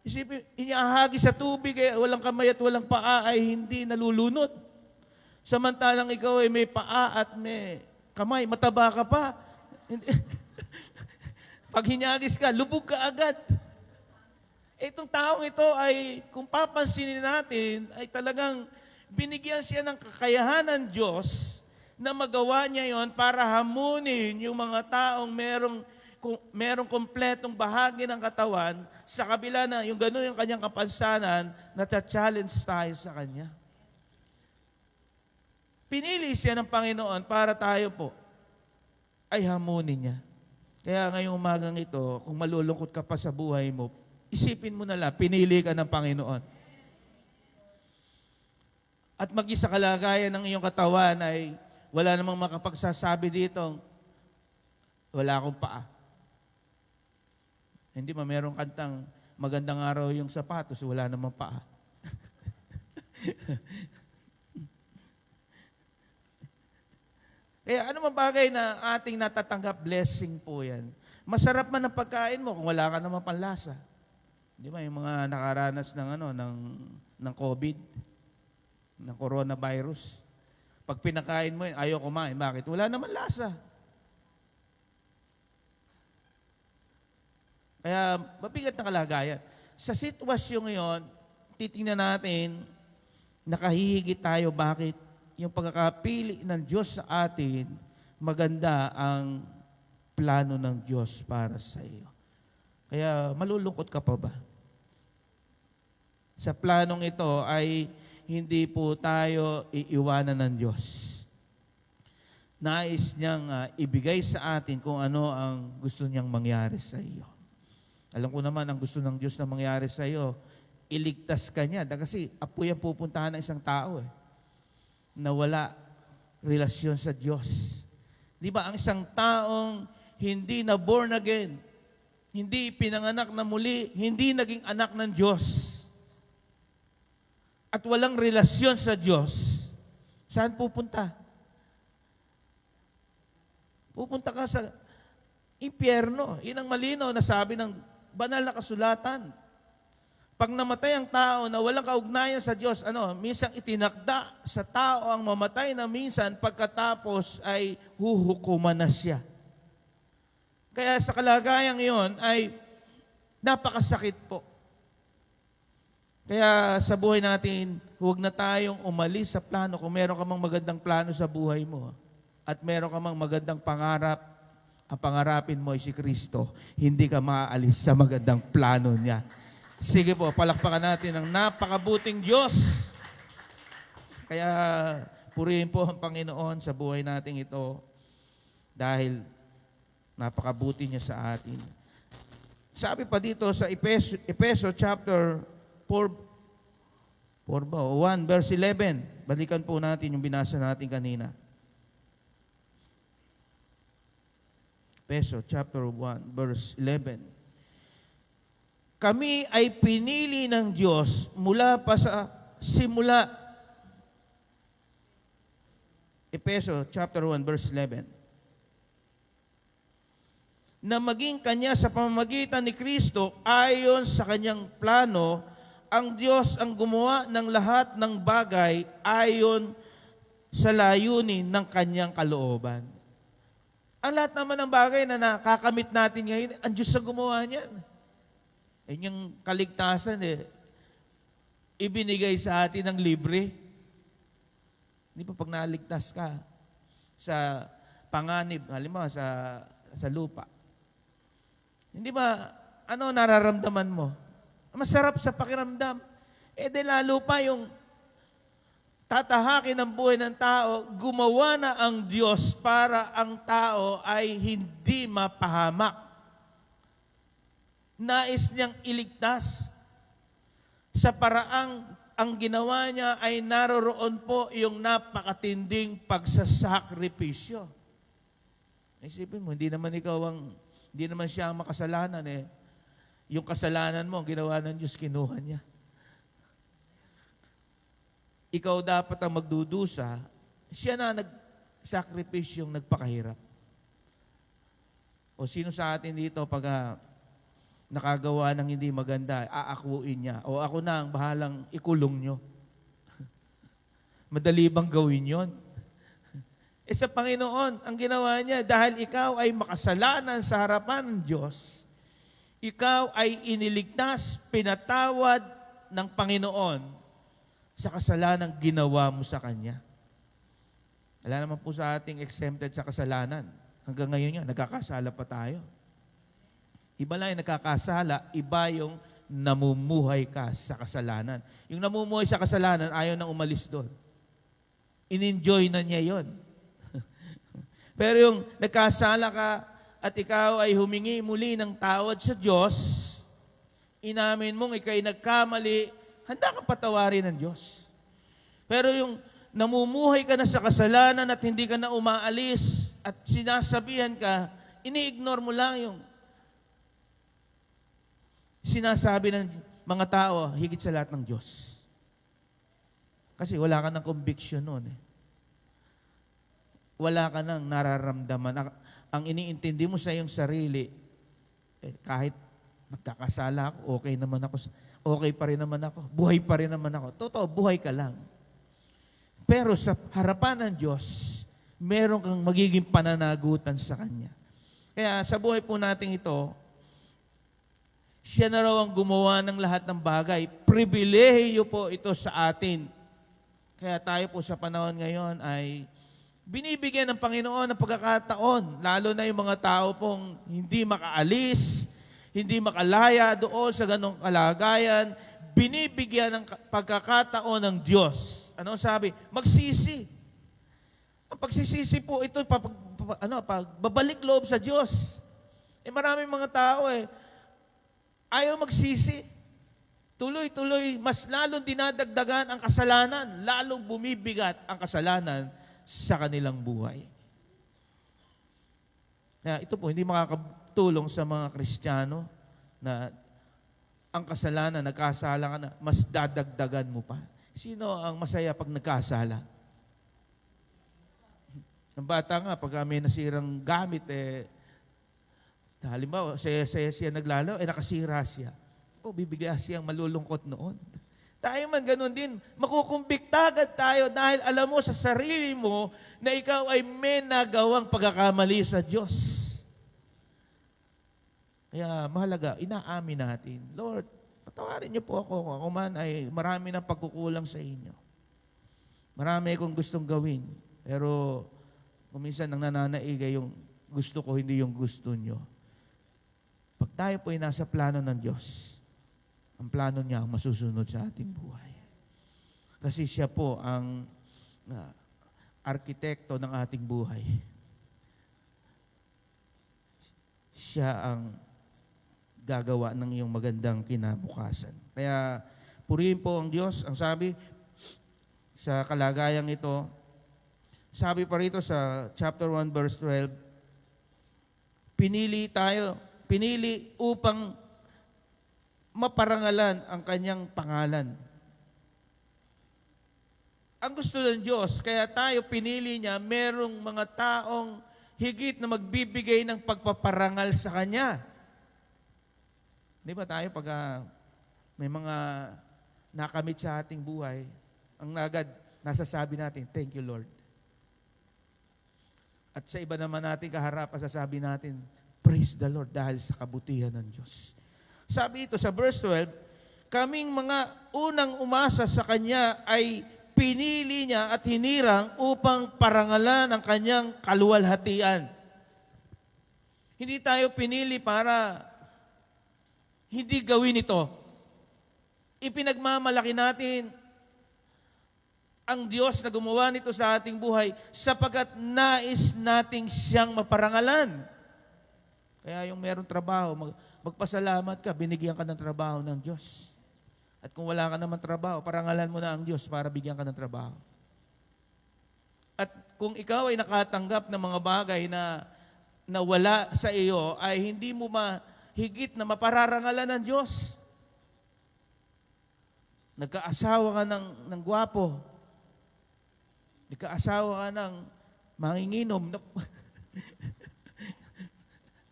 Isipin, iniahagi sa tubig, walang kamay at walang paa ay hindi nalulunod. Samantalang ikaw ay may paa at may kamay, mataba ka pa. Pag hinyagis ka, lubog ka agad. Itong taong ito ay, kung papansinin natin, ay talagang binigyan siya ng kakayahan ng Diyos na magawa niya yon para hamunin yung mga taong merong kompletong bahagi ng katawan sa kabila na yung gano'n yung kanyang kapansanan na challenge tayo sa kanya. Pinili siya ng Panginoon para tayo po ay hamunin niya. Kaya ngayong umagang ito, kung malulungkot ka pa sa buhay mo, isipin mo na lang, pinili ka ng Panginoon. At mag-isa kalagayan ng iyong katawan ay wala namang makapagsasabi dito, wala akong paa. Hindi ba merong kantang magandang araw yung sapatos, wala namang paa. Kaya ano mang bagay na ating natatanggap, blessing po yan. Masarap man ang pagkain mo kung wala ka naman panlasa. Di ba, yung mga nakaranas ng COVID, ng coronavirus. Pag pinakain mo yun, ayaw kumain. Bakit? Wala naman lasa. Kaya, mabigat na kalagayan. Sa sitwasyon ngayon, titingnan natin, nakahihigit tayo bakit yung pagkakapili ng Diyos sa atin, maganda ang plano ng Diyos para sa iyo. Kaya, malulungkot ka pa ba? Sa planong ito ay hindi po tayo iiwanan ng Diyos. Nais niyang ibigay sa atin kung ano ang gusto niyang mangyari sa iyo. Alam ko naman, ang gusto ng Diyos na mangyari sa iyo, iligtas ka niya. Kasi apoy ang pupuntahan ng isang tao na wala relasyon sa Diyos. Di ba, ang isang taong hindi na born again, hindi pinanganak na muli, hindi naging anak ng Diyos, at walang relasyon sa Diyos, saan pupunta? Pupunta ka sa impyerno. Yun ang malinaw na sabi ng banal na kasulatan. Pag namatay ang tao na walang kaugnayan sa Diyos, minsan itinakda sa tao ang mamatay na minsan pagkatapos ay huhukuman na siya. Kaya sa kalagayang iyon ay napakasakit po. Kaya sa buhay natin, huwag na tayong umalis sa plano. Kung meron ka mang magandang plano sa buhay mo at meron ka mang magandang pangarap, ang pangarapin mo ay si Kristo, hindi ka maaalis sa magandang plano niya. Sige po, palakpakan natin ang napakabuting Diyos. Kaya purihin po ang Panginoon sa buhay natin ito dahil napakabuti niya sa atin. Sabi pa dito sa Efeso chapter 1 verse 11. Balikan po natin yung binasa natin kanina. Efeso chapter 1 verse 11. Kami ay pinili ng Diyos mula pa sa simula. Efeso chapter 1 verse 11. Na maging Kanya sa pamamagitan ni Kristo ayon sa Kanyang plano ang Diyos ang gumawa ng lahat ng bagay ayon sa layunin ng kanyang kalooban. Ang lahat naman ng bagay na nakakamit natin ngayon, ang Diyos ang gumawa niyan. Yung kaligtasan ibinigay sa atin ng libre. Hindi pa pag naligtas ka sa panganib, halimbawa sa lupa. Hindi ba, ano nararamdaman mo? Masarap sa pakiramdam. De lalo pa yung tatahakin ang buhay ng tao, gumawa na ang Diyos para ang tao ay hindi mapahamak. Nais niyang iligtas sa paraang ang ginawa niya ay naroroon po yung napakatinding pagsasakripisyo. Isipin mo, hindi naman siya ang makasalanan Yung kasalanan mo, ginawa ng Diyos, kinuha niya. Ikaw dapat ang magdudusa, siya na nagsakripisyo yung nagpakahirap. O sino sa atin dito pag nakagawa ng hindi maganda, aakuin niya. O ako na ang bahalang ikulong nyo. Madali bang gawin yon? Sa Panginoon, ang ginawa niya, dahil ikaw ay makasalanan sa harapan ng Diyos, ikaw ay iniligtas, pinatawad ng Panginoon sa kasalanang ginawa mo sa Kanya. Wala naman po sa ating exempted sa kasalanan. Hanggang ngayon yan, nagkakasala pa tayo. Iba lang yung nagkakasala, iba yung namumuhay ka sa kasalanan. Yung namumuhay sa kasalanan, ayaw nang umalis doon. In-enjoy na niya yon. Pero yung nagkasala ka at ikaw ay humingi muli ng tawad sa Diyos, inamin mong ikay nagkamali, handa kang patawarin ng Diyos. Pero yung namumuhay ka na sa kasalanan at hindi ka na umaalis at sinasabihan ka, ini-ignore mo lang yung sinasabi ng mga tao higit sa lahat ng Diyos. Kasi wala ka ng conviction noon Wala ka nang nararamdaman. Ang iniintindi mo sa iyong sarili, kahit nagkakasala ako, okay pa rin naman ako, buhay pa rin naman ako. Totoo, buhay ka lang. Pero sa harapan ng Diyos, meron kang magiging pananagutan sa Kanya. Kaya sa buhay po natin ito, siya na raw ang gumawa ng lahat ng bagay. Pribilehiyo po ito sa atin. Kaya tayo po sa panahon ngayon ay binibigyan ng Panginoon ng pagkakataon, lalo na yung mga tao pong hindi makaalis, hindi makalaya doon sa ganong kalagayan, binibigyan ng pagkakataon ng Diyos. Ano sabi? Magsisi. Ang pagsisisi po ito, pagbabalik loob sa Diyos. Maraming mga tao ayaw magsisi. Tuloy-tuloy, mas lalong dinadagdagan ang kasalanan, lalong bumibigat ang kasalanan sa kanilang buhay. Ito po, hindi makakatulong sa mga Kristiyano na ang kasalanan, nagkasala ka na, mas dadagdagan mo pa. Sino ang masaya pag nagkasala? Ang bata nga, pag may nasirang gamit, halimbawa, saya siya naglalaro, nakasira siya. Bibigla siyang malulungkot noon. Tayo man ganun din, makukumbikta agad tayo dahil alam mo sa sarili mo na ikaw ay may nagawang pagkakamali sa Diyos. Kaya mahalaga, inaamin natin, Lord, patawarin niyo po ako kung ako man ay marami ng pagkukulang sa inyo. Marami akong gustong gawin, pero kung minsan nang nananaigay yung gusto ko, hindi yung gusto niyo. Pag tayo po ay nasa plano ng Diyos, ang plano niya ang masusunod sa ating buhay. Kasi siya po ang arkitekto ng ating buhay. Siya ang gagawa ng iyong magandang kinabukasan. Kaya purihin po ang Diyos. Ang sabi sa kalagayang ito, sabi pa rito sa chapter 1 verse 12, pinili upang maparangalan ang kanyang pangalan. Ang gusto ng Diyos, kaya tayo pinili niya, merong mga taong higit na magbibigay ng pagpaparangal sa Kanya. Di ba tayo pag may mga nakamit sa ating buhay, ang agad nasasabi natin, thank you Lord. At sa iba naman natin kaharap, sasabi natin, praise the Lord dahil sa kabutihan ng Diyos. Sabi ito sa verse 12, kaming mga unang umasa sa Kanya ay pinili niya at hinirang upang parangalan ang Kanyang kaluwalhatian. Hindi tayo pinili para hindi gawin ito. Ipinagmamalaki natin ang Diyos na gumawa nito sa ating buhay sapagkat nais nating siyang maparangalan. Kaya yung merong trabaho, magpasalamat ka, binigyan ka ng trabaho ng Diyos. At kung wala ka naman trabaho, parangalan mo na ang Diyos para bigyan ka ng trabaho. At kung ikaw ay nakatanggap ng mga bagay na wala sa iyo, ay hindi mo mahigit na mapararangalan ng Diyos. Nagkaasawa ka ng gwapo. Nagkaasawa ka ng manginginom.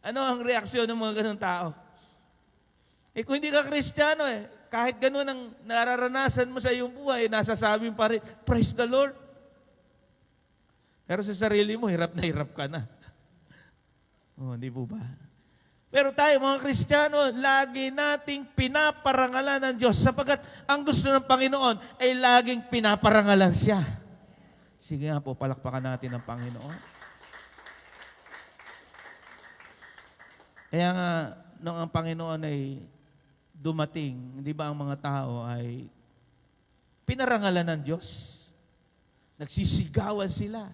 Ano ang reaksyon ng mga ganun tao? Kung hindi ka Kristiyano, kahit ganun ang nararanasan mo sa iyong buhay, nasasabi pa rin, praise the Lord. Pero sa sarili mo, hirap na hirap ka na. Hindi po ba? Pero tayo, mga Kristiyano, lagi nating pinaparangalan ng Diyos sapagkat ang gusto ng Panginoon ay laging pinaparangalan siya. Sige nga po, palakpakan natin ang Panginoon. Kaya nga, nung ang Panginoon ay dumating, hindi ba ang mga tao ay pinarangalan ng Diyos? Nagsisigawan sila.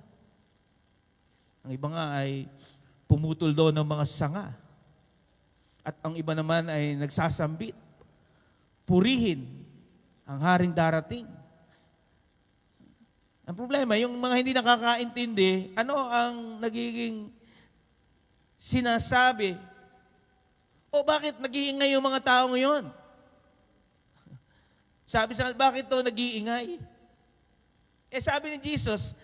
Ang iba nga ay pumutol doon ng mga sanga. At ang iba naman ay nagsasambit. Purihin ang haring darating. Ang problema, yung mga hindi nakakaintindi, ano ang nagiging sinasabi? O bakit nag-iingay yung mga tao ngayon? Sabi sa bakit to nag-iingay? Sabi ni Jesus,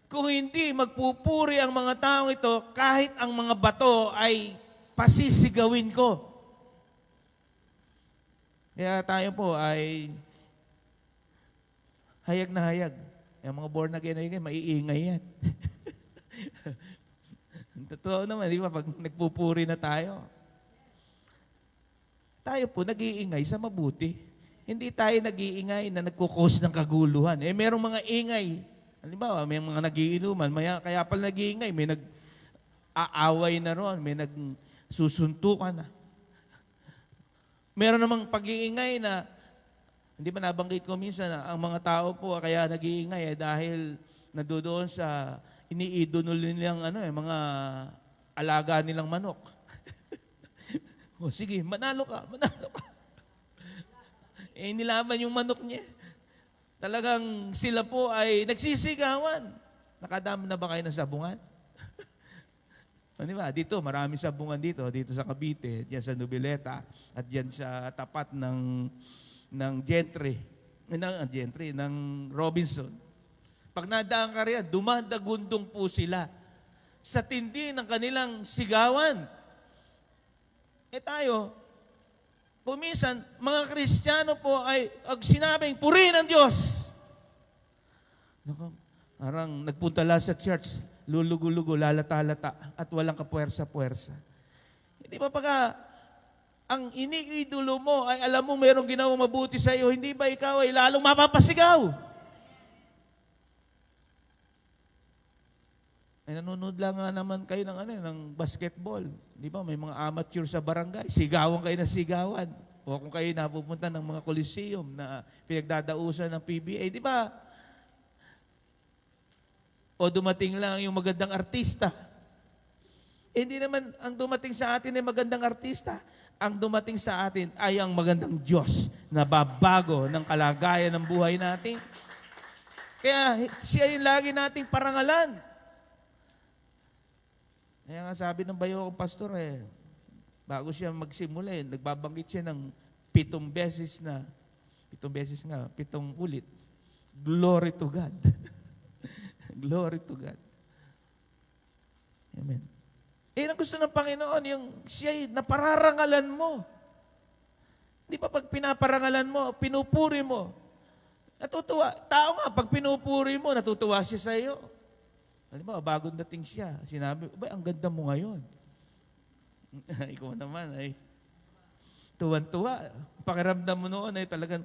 kung hindi magpupuri ang mga taong ito, kahit ang mga bato ay pasisigawin ko. Kaya tayo po ay hayag na hayag. Yung mga born again ay maiingay yan. Totoo naman, di ba? Pag nagpupuri na tayo, tayo po nag-iingay sa mabuti. Hindi tayo nag-iingay na nagkukos ng kaguluhan. Merong mga ingay. Halimbawa, may mga nagiinuman, kaya pala nag-iingay, may nag-aaway na ron, may nagsusuntukan na. Meron namang pag-iingay na, hindi ba nabanggit ko minsan na ang mga tao po kaya nag-iingay dahil nandoon sa iniidolo nilang mga alaga nilang manok. Sige, manalo ka. Nilaban yung manok niya. Talagang sila po ay nagsisigawan. Nakadami na ba kayo ng sabungan? Di ba? Dito, marami sabungan dito sa Cavite, diyan sa Noveleta, at diyan sa tapat ng ng Robinson. Pag nadaan ka riyan, dumadagundong po sila sa tindi ng kanilang sigawan. Tayo, kung minsan, mga Kristiyano po ay sinabing, purihin ang Diyos. Parang nagpunta lang sa church, lulugo-lugo, lalata-lata, at walang kapuwersa-puwersa. Hindi ba pagka ang iniidolo mo ay alam mo mayroong ginawang mabuti sa iyo, hindi ba ikaw ay lalong mapapasigaw? Nanonood lang nga naman kayo ng basketball. Di ba? May mga amateur sa barangay. Sigawan kayo na sigawan. O kung kayo napupunta ng mga coliseum na pinagdadausan ng PBA. Di ba? O dumating lang yung magandang artista. Hindi naman ang dumating sa atin ay magandang artista. Ang dumating sa atin ay ang magandang Diyos na babago ng kalagayan ng buhay natin. Kaya siya yung lagi nating parangalan. Kaya nga sabi ng bayo kong pastor bago siya magsimula nagbabanggit siya ng 7 ulit. Glory to God. Glory to God. Amen. Ang gusto ng Panginoon, yung siya'y napararangalan mo. Di ba pag pinaparangalan mo, pinupuri mo, natutuwa. Tao nga, pag pinupuri mo, natutuwa siya sa iyo. Halimbawa, bagong dating siya. Sinabi, ba, ang ganda mo ngayon. Ikaw naman ay tuwan-tuwa. Pakiramdam mo noon ay talagang,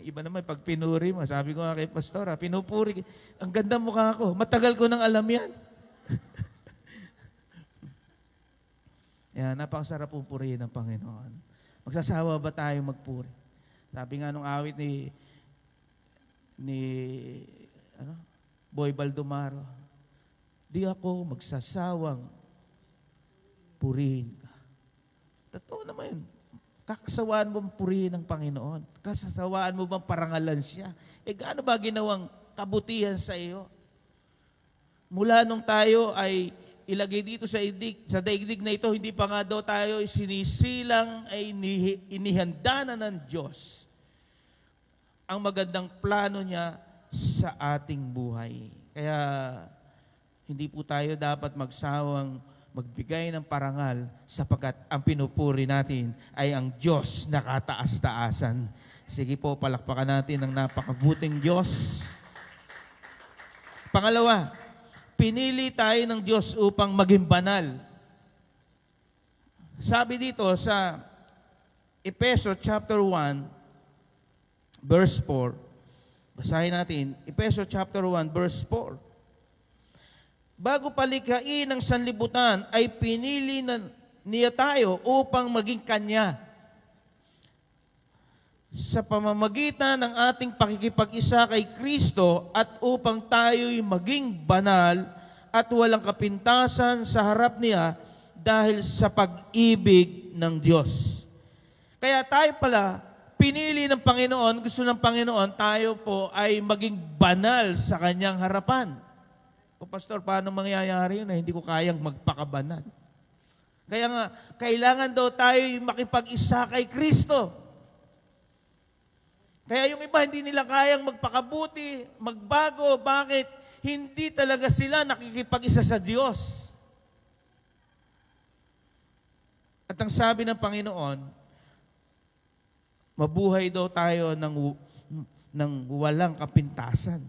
iba naman, pag pinuri mo, sabi ko nga kay Pastora, pinupuri, ang ganda mukha ko. Matagal ko nang alam yan. Yan, napakasarap pupurihin ng Panginoon. Magsasawa ba tayo magpuri? Sabi nga nung awit ni Boy Baldomaro, di ako magsasawang purihin ka. Totoo naman yun. Kakasawaan mo bang purihin ng Panginoon? Kasasawaan mo bang parangalan siya? Gaano ba ginawang kabutihan sa iyo? Mula nung tayo ay ilagay dito sa daigdig na ito, hindi pa nga daw tayo sinisilang ay inihanda na ng Diyos ang magandang plano niya sa ating buhay. Kaya hindi po tayo dapat magsawang magbigay ng parangal sapagkat ang pinupuri natin ay ang Diyos na kataas-taasan. Sige po, palakpakan natin ang napakabuting Diyos. Pangalawa, pinili tayo ng Diyos upang maging banal. Sabi dito sa Efeso chapter 1, verse 4, basahin natin, Efeso chapter 1, verse 4. Bago palikhain ng sanlibutan, ay pinili niya tayo upang maging Kanya. Sa pamamagitan ng ating pakikipag-isa kay Kristo at upang tayo'y maging banal at walang kapintasan sa harap niya dahil sa pag-ibig ng Diyos. Kaya tayo pala, pinili ng Panginoon, gusto ng Panginoon, tayo po ay maging banal sa Kanyang harapan. O Pastor, paano mangyayari yun na hindi ko kayang magpakabanal? Kaya nga, kailangan daw tayo'y makipag-isa kay Kristo. Kaya yung iba, hindi nila kayang magpakabuti, magbago. Bakit? Hindi talaga sila nakikipag-isa sa Diyos. At ang sabi ng Panginoon, mabuhay daw tayo ng walang kapintasan.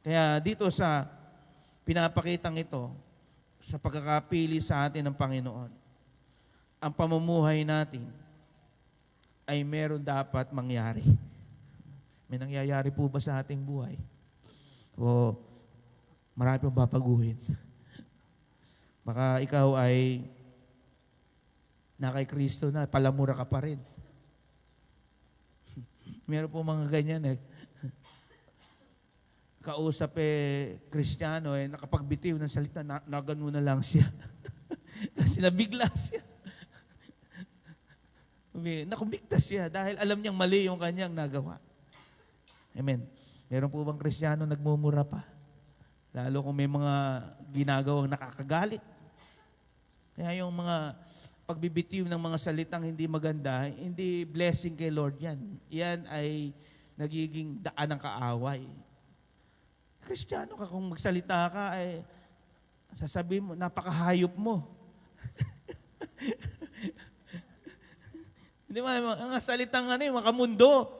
Kaya dito sa pinapakitang ito, sa pagkakapili sa atin ng Panginoon, ang pamumuhay natin ay meron dapat mangyari. May nangyayari po ba sa ating buhay? O marami pang babaguhin? Baka ikaw ay na kay Kristo na, palamura ka pa rin. Meron po mga ganyan eh. Kausap Kristiyano nakapagbitiw ng salita, nagano na lang siya. Kasi nabigla siya. Nakumbiktas siya dahil alam niyang mali yung kanyang nagawa. Amen. Meron po bang Kristiyano nagmumura pa? Lalo kung may mga ginagawang nakakagalit. Kaya yung mga pagbibitiw ng mga salitang hindi maganda, hindi blessing kay Lord yan. Yan ay nagiging daan ng kaaway. Kristiyano ka, kung magsalita ka, ay sasabihin mo, napakahayop mo. Hindi ba, ang salitang makamundo,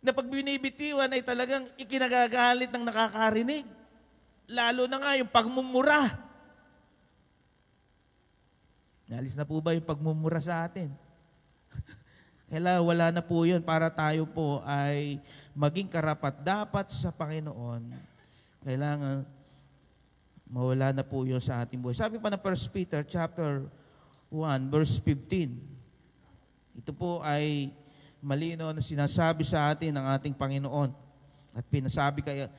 na pag binibitiwan ay talagang ikinagagalit ng nakakarinig. Lalo na nga yung pagmumura. Nalis na po ba yung pagmumura sa atin? Kailangan wala na po yun para tayo po ay maging karapat-dapat sa Panginoon. Kailangan mawala na po yun sa ating buhay. Sabi pa na 1 Peter chapter 1 verse 15. Ito po ay malino na sinasabi sa atin ng ating Panginoon at pinasabi kay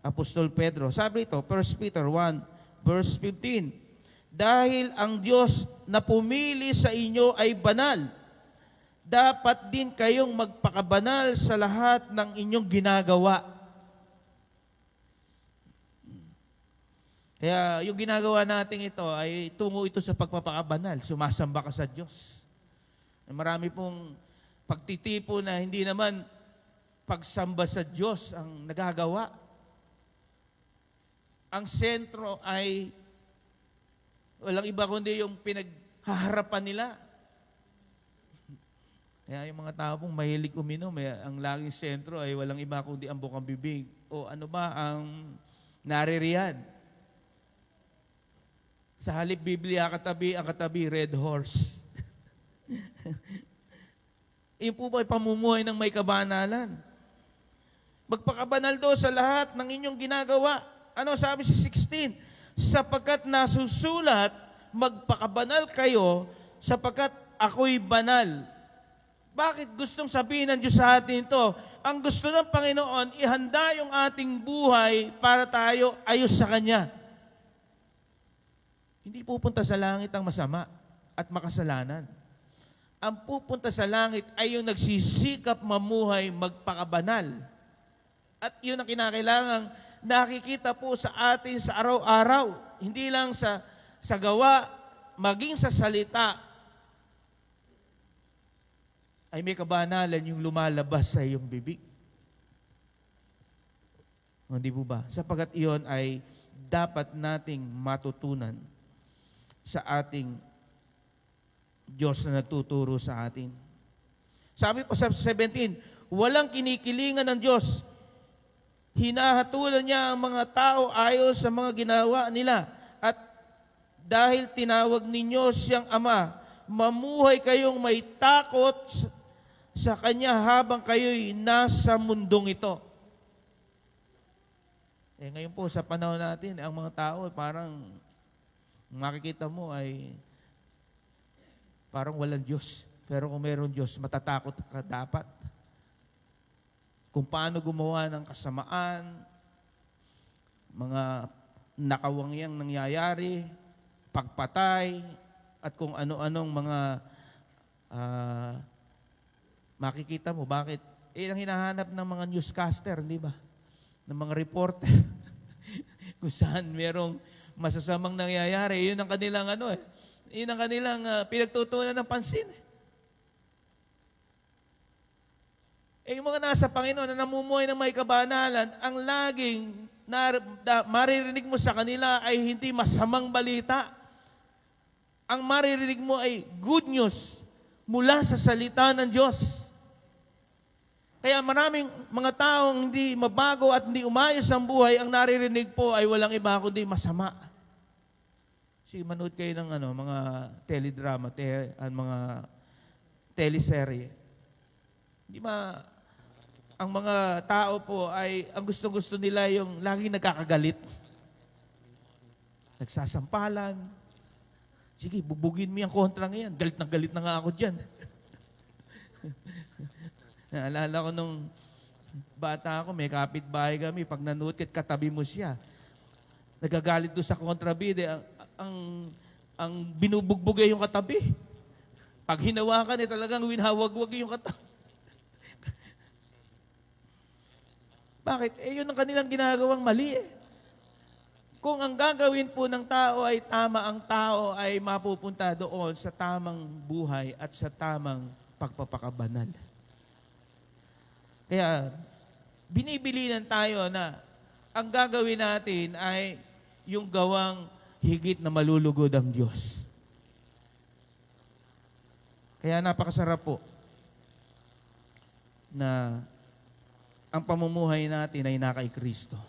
Apostol Pedro. Sabi ito, 1 Peter 1 verse 15, dahil ang Diyos na pumili sa inyo ay banal, dapat din kayong magpakabanal sa lahat ng inyong ginagawa. Kaya yung ginagawa natin ito ay tungo ito sa pagpapakabanal. Sumasamba ka sa Diyos. Marami pong pagtitipo na hindi naman pagsamba sa Diyos ang nagagawa. Ang sentro ay walang iba kundi yung pinaghaharapan nila. Kaya yung mga tao pong mahilig uminom, ang laging sentro ay walang iba kundi ang bukang bibig. O ano ba ang naririyan? Sa halip Biblia, ang katabi, red horse. Yun po ba ay pamumuhay ng may kabanalan? Magpakabanal do sa lahat ng inyong ginagawa. Ano sabi sa 16? Sapagkat nasusulat, magpakabanal kayo sapagkat ako'y banal. Bakit gustong sabihin ng Diyos sa atin ito? Ang gusto ng Panginoon, ihanda yung ating buhay para tayo ayos sa Kanya. Hindi pupunta sa langit ang masama at makasalanan. Ang pupunta sa langit ay yung nagsisikap mamuhay magpakabanal. At yun ang kinakailangang nakikita po sa atin sa araw-araw. Hindi lang sa gawa, maging sa salita, ay may kabanalan yung lumalabas sa iyong bibig. Hindi po ba? Sapagat iyon ay dapat nating matutunan sa ating Diyos na nagtuturo sa atin. Sabi pa sa 17, walang kinikilingan ng Diyos. Hinahatulan niya ang mga tao ayon sa mga ginawa nila. At dahil tinawag ninyo siyang Ama, mamuhay kayong may takot sa Kanya habang kayo'y nasa mundong ito. Ngayon po sa panahon natin, ang mga tao parang makikita mo ay parang walang Diyos. Pero kung meron Diyos, matatakot ka dapat. Kung paano gumawa ng kasamaan, mga nakawangyang nangyayari, pagpatay, at kung ano-anong mga makikita mo. Bakit? Ang hinahanap ng mga newscaster, di ba? Ng mga reporter. Kung saan merong masasamang nangyayari, yun ang kanilang yun ang kanilang pinagtutunan ng pansin. Yung mga nasa Panginoon na namumuhay ng may kabanalan, ang laging maririnig mo sa kanila ay hindi masamang balita. Ang maririnig mo ay good news mula sa salita ng Diyos. Kaya maraming mga taong hindi mabago at hindi umayos ang buhay, ang naririnig po ay walang iba kundi masama. Manood kayo ng mga teledrama, mga teleserye. Ang mga tao po ay, ang gusto-gusto nila yung laging nagkakagalit. Nagsasampalan. Sige, bubugin mo yung kontra ngayon. Galit na nga ako dyan. Naalala ko nung bata ako, may kapitbahay kami, pag nanood katabi mo siya, nagagalit doon sa kontrabida, ang binubugbog ay yung katabi. Pag hinawakan, talagang winhawagwag yung katabi. Bakit? Yun ang kanilang ginagawang mali Kung ang gagawin po ng tao ay tama, ang tao ay mapupunta doon sa tamang buhay at sa tamang pagpapakabanal. Kaya, binibilinan tayo na ang gagawin natin ay yung gawang higit na malulugod ang Diyos. Kaya napakasarap po na ang pamumuhay natin ay naka Kristo.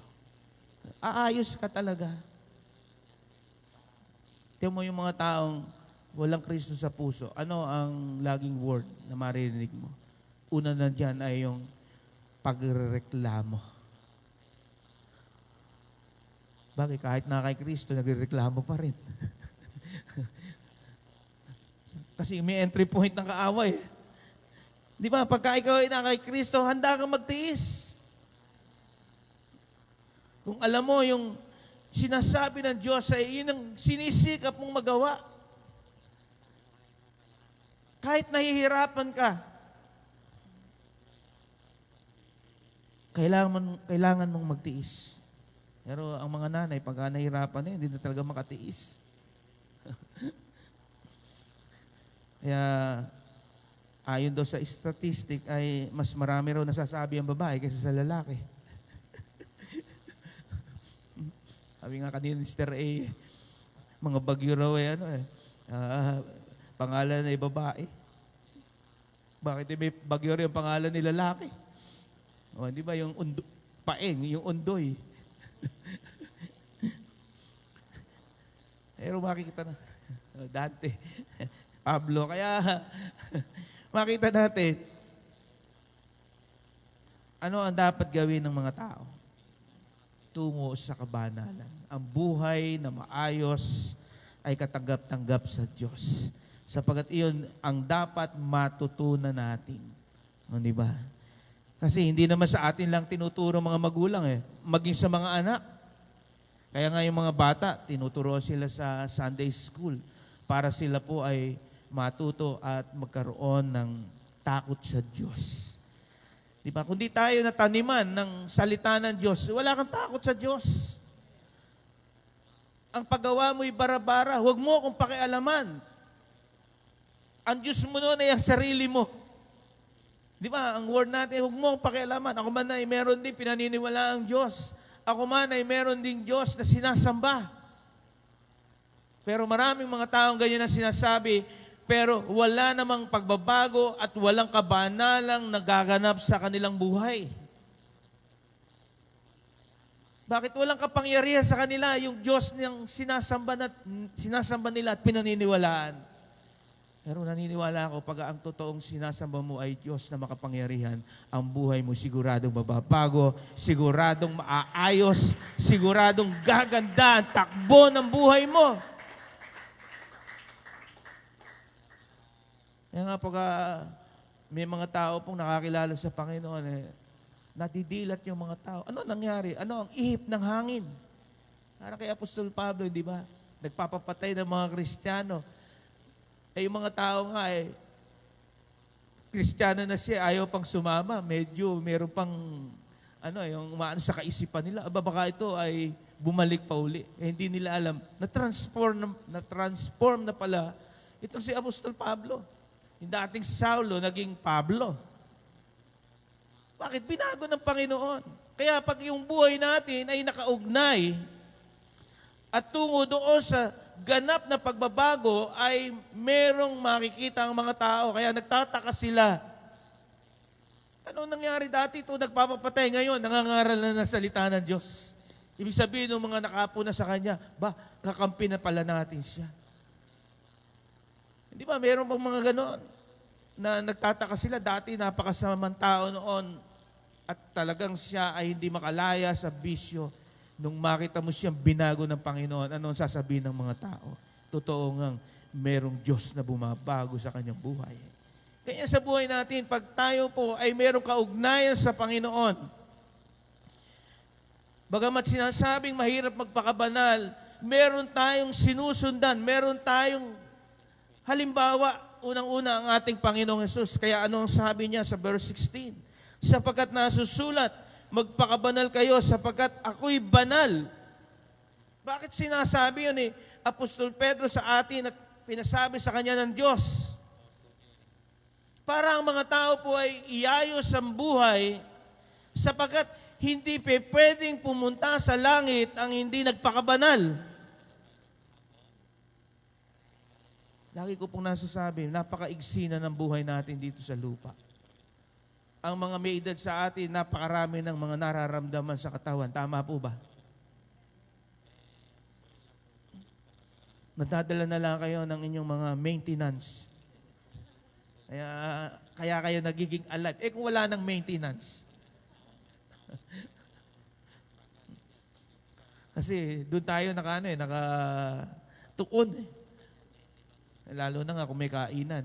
Aayos ka talaga. Tingnan mo yung mga taong walang Kristo sa puso. Ano ang laging word na maririnig mo? Una na dyan ay yung pagrereklamo. Bakit? Kahit na kay Kristo, nagrereklamo pa rin. Kasi may entry point ng kaaway. Di ba? Pagka ikaw ay na kay Kristo, handa kang magtiis. Kung alam mo yung sinasabi ng Diyos ay yun ang sinisikap mong magawa. Kahit nahihirapan ka, kailangan mong magtiis. Pero ang mga nanay, pagka nahihirapan hindi na talaga makatiis. Kaya, ayon daw sa statistic, ay mas marami raw nasasabi ang babae kaysa sa lalaki. Sabi nga kanina ni Mr. A, mga bagyo raw pangalan ay babae. Bakit may bagyo rin ang pangalan ni lalaki? O, di ba yung paeng, yung undoy. Pero makikita na. Dante. Pablo. Kaya makita natin, ano ang dapat gawin ng mga tao? Tungo sa kabanalan. Ang buhay na maayos ay katanggap-tanggap sa Diyos. Sapagat iyon ang dapat matutunan natin. O, di ba? Kasi hindi naman sa atin lang tinuturo mga magulang maging sa mga anak. Kaya nga yung mga bata, tinuturo sila sa Sunday school para sila po ay matuto at magkaroon ng takot sa Diyos. Di ba? Kung di tayo nataniman ng salita ng Diyos, wala kang takot sa Diyos. Ang paggawa mo'y bara-bara, huwag mo akong pakialaman. Ang Diyos mo noon ay ang sarili mo. Di ba? Ang word natin, huwag mo akong pakialaman. Ako man ay meron din pinaniniwala ang Diyos. Ako man ay meron ding Diyos na sinasamba. Pero maraming mga taong ganyan na sinasabi, pero wala namang pagbabago at walang kabanalang nagaganap sa kanilang buhay. Bakit walang kapangyarihan sa kanila yung Diyos niyang sinasamba nila at pinaniniwalaan? Pero naniniwala ako, pag ang totoong sinasamba mo ay Diyos na makapangyarihan, ang buhay mo siguradong mababago, siguradong maaayos, siguradong gaganda ang takbo ng buhay mo. Kaya nga pag may mga tao pong nakakilala sa Panginoon, nadidilat yung mga tao. Ano nangyari? Ano ang ihip ng hangin? Parang kay Apostol Pablo, di ba? Nagpapapatay ng mga Kristiyano. Yung mga tao nga Kristiyano na siya, ayaw pang sumama. Medyo meron pang, yung umaano sa kaisipan nila. Baka ito ay bumalik pa uli. Hindi nila alam. Na-transform na pala itong si Apostol Pablo. Yung dating Saulo, naging Pablo. Bakit? Binago ng Panginoon. Kaya pag yung buhay natin ay nakaugnay at tungo doon sa ganap na pagbabago, ay merong makikita ang mga tao. Kaya nagtataka sila. Anong nangyari dati ito? Nagpapapatay ngayon, nangangaral na ng salita ng Diyos. Ibig sabihin ng mga nakapo na sa Kanya, kakampi na pala natin siya. Hindi ba, meron bang mga ganon na nagtataka sila, dati napakasamang tao noon at talagang siya ay hindi makalaya sa bisyo. Nung makita mo siyang binago ng Panginoon, ano ang sasabihin ng mga tao? Totoo ngang merong Diyos na bumabago sa kanyang buhay. Kaya sa buhay natin, pag tayo po ay merong kaugnayan sa Panginoon, bagamat sinasabing mahirap magpakabanal, meron tayong sinusundan, meron tayong halimbawa, unang-una ang ating Panginoong Hesus. Kaya ano ang sabi niya sa verse 16? Sapagkat nasusulat, magpakabanal kayo sapagkat ako'y banal. Bakit sinasabi yun Apostol Pedro sa atin at pinasabi sa kanya ng Diyos? Para ang mga tao po ay iayos ang buhay sapagkat hindi pwedeng pumunta sa langit ang hindi nagpakabanal. Lagi ko pong nasasabi, napakaigsi na ng buhay natin dito sa lupa. Ang mga may edad sa atin, napakarami ng mga nararamdaman sa katawan. Tama po ba? Nadadala na lang kayo ng inyong mga maintenance. Kaya kayo nagiging alive. Kung wala ng maintenance. Kasi doon tayo nakatuon. Lalo na nga kung may kainan.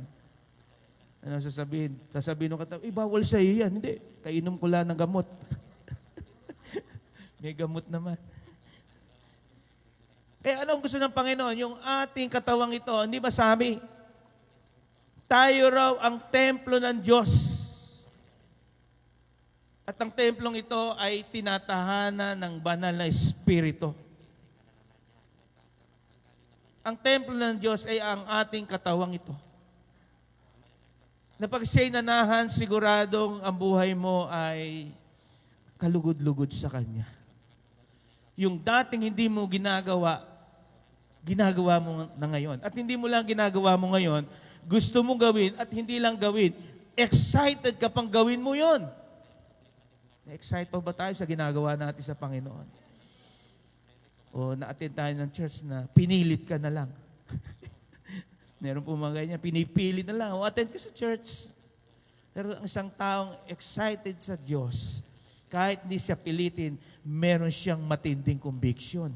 Ano sasabihin? Sasabihin ng katabi, bawal sa iyo yan. Hindi, kainom ko lang ng gamot. May gamot naman. Kaya anong gusto ng Panginoon? Yung ating katawang ito, hindi ba sabi? Tayo raw ang templo ng Diyos. At ang templong ito ay tinatahanan ng banal na Espiritu. Ang templo ng Diyos ay ang ating katawang ito. Na pag siya'y nanahan, siguradong ang buhay mo ay kalugod-lugod sa Kanya. Yung dating hindi mo ginagawa mo na ngayon. At hindi mo lang ginagawa mo ngayon, gusto mo gawin at hindi lang gawin, excited ka pang gawin mo yon. Na-excite pa ba tayo sa ginagawa natin sa Panginoon? O na-attend tayo ng church na pinilit ka na lang. Meron po mga ganyan, pinipilit na lang. O attend ka sa church. Pero ang isang taong excited sa Diyos, kahit hindi siya pilitin, meron siyang matinding conviction.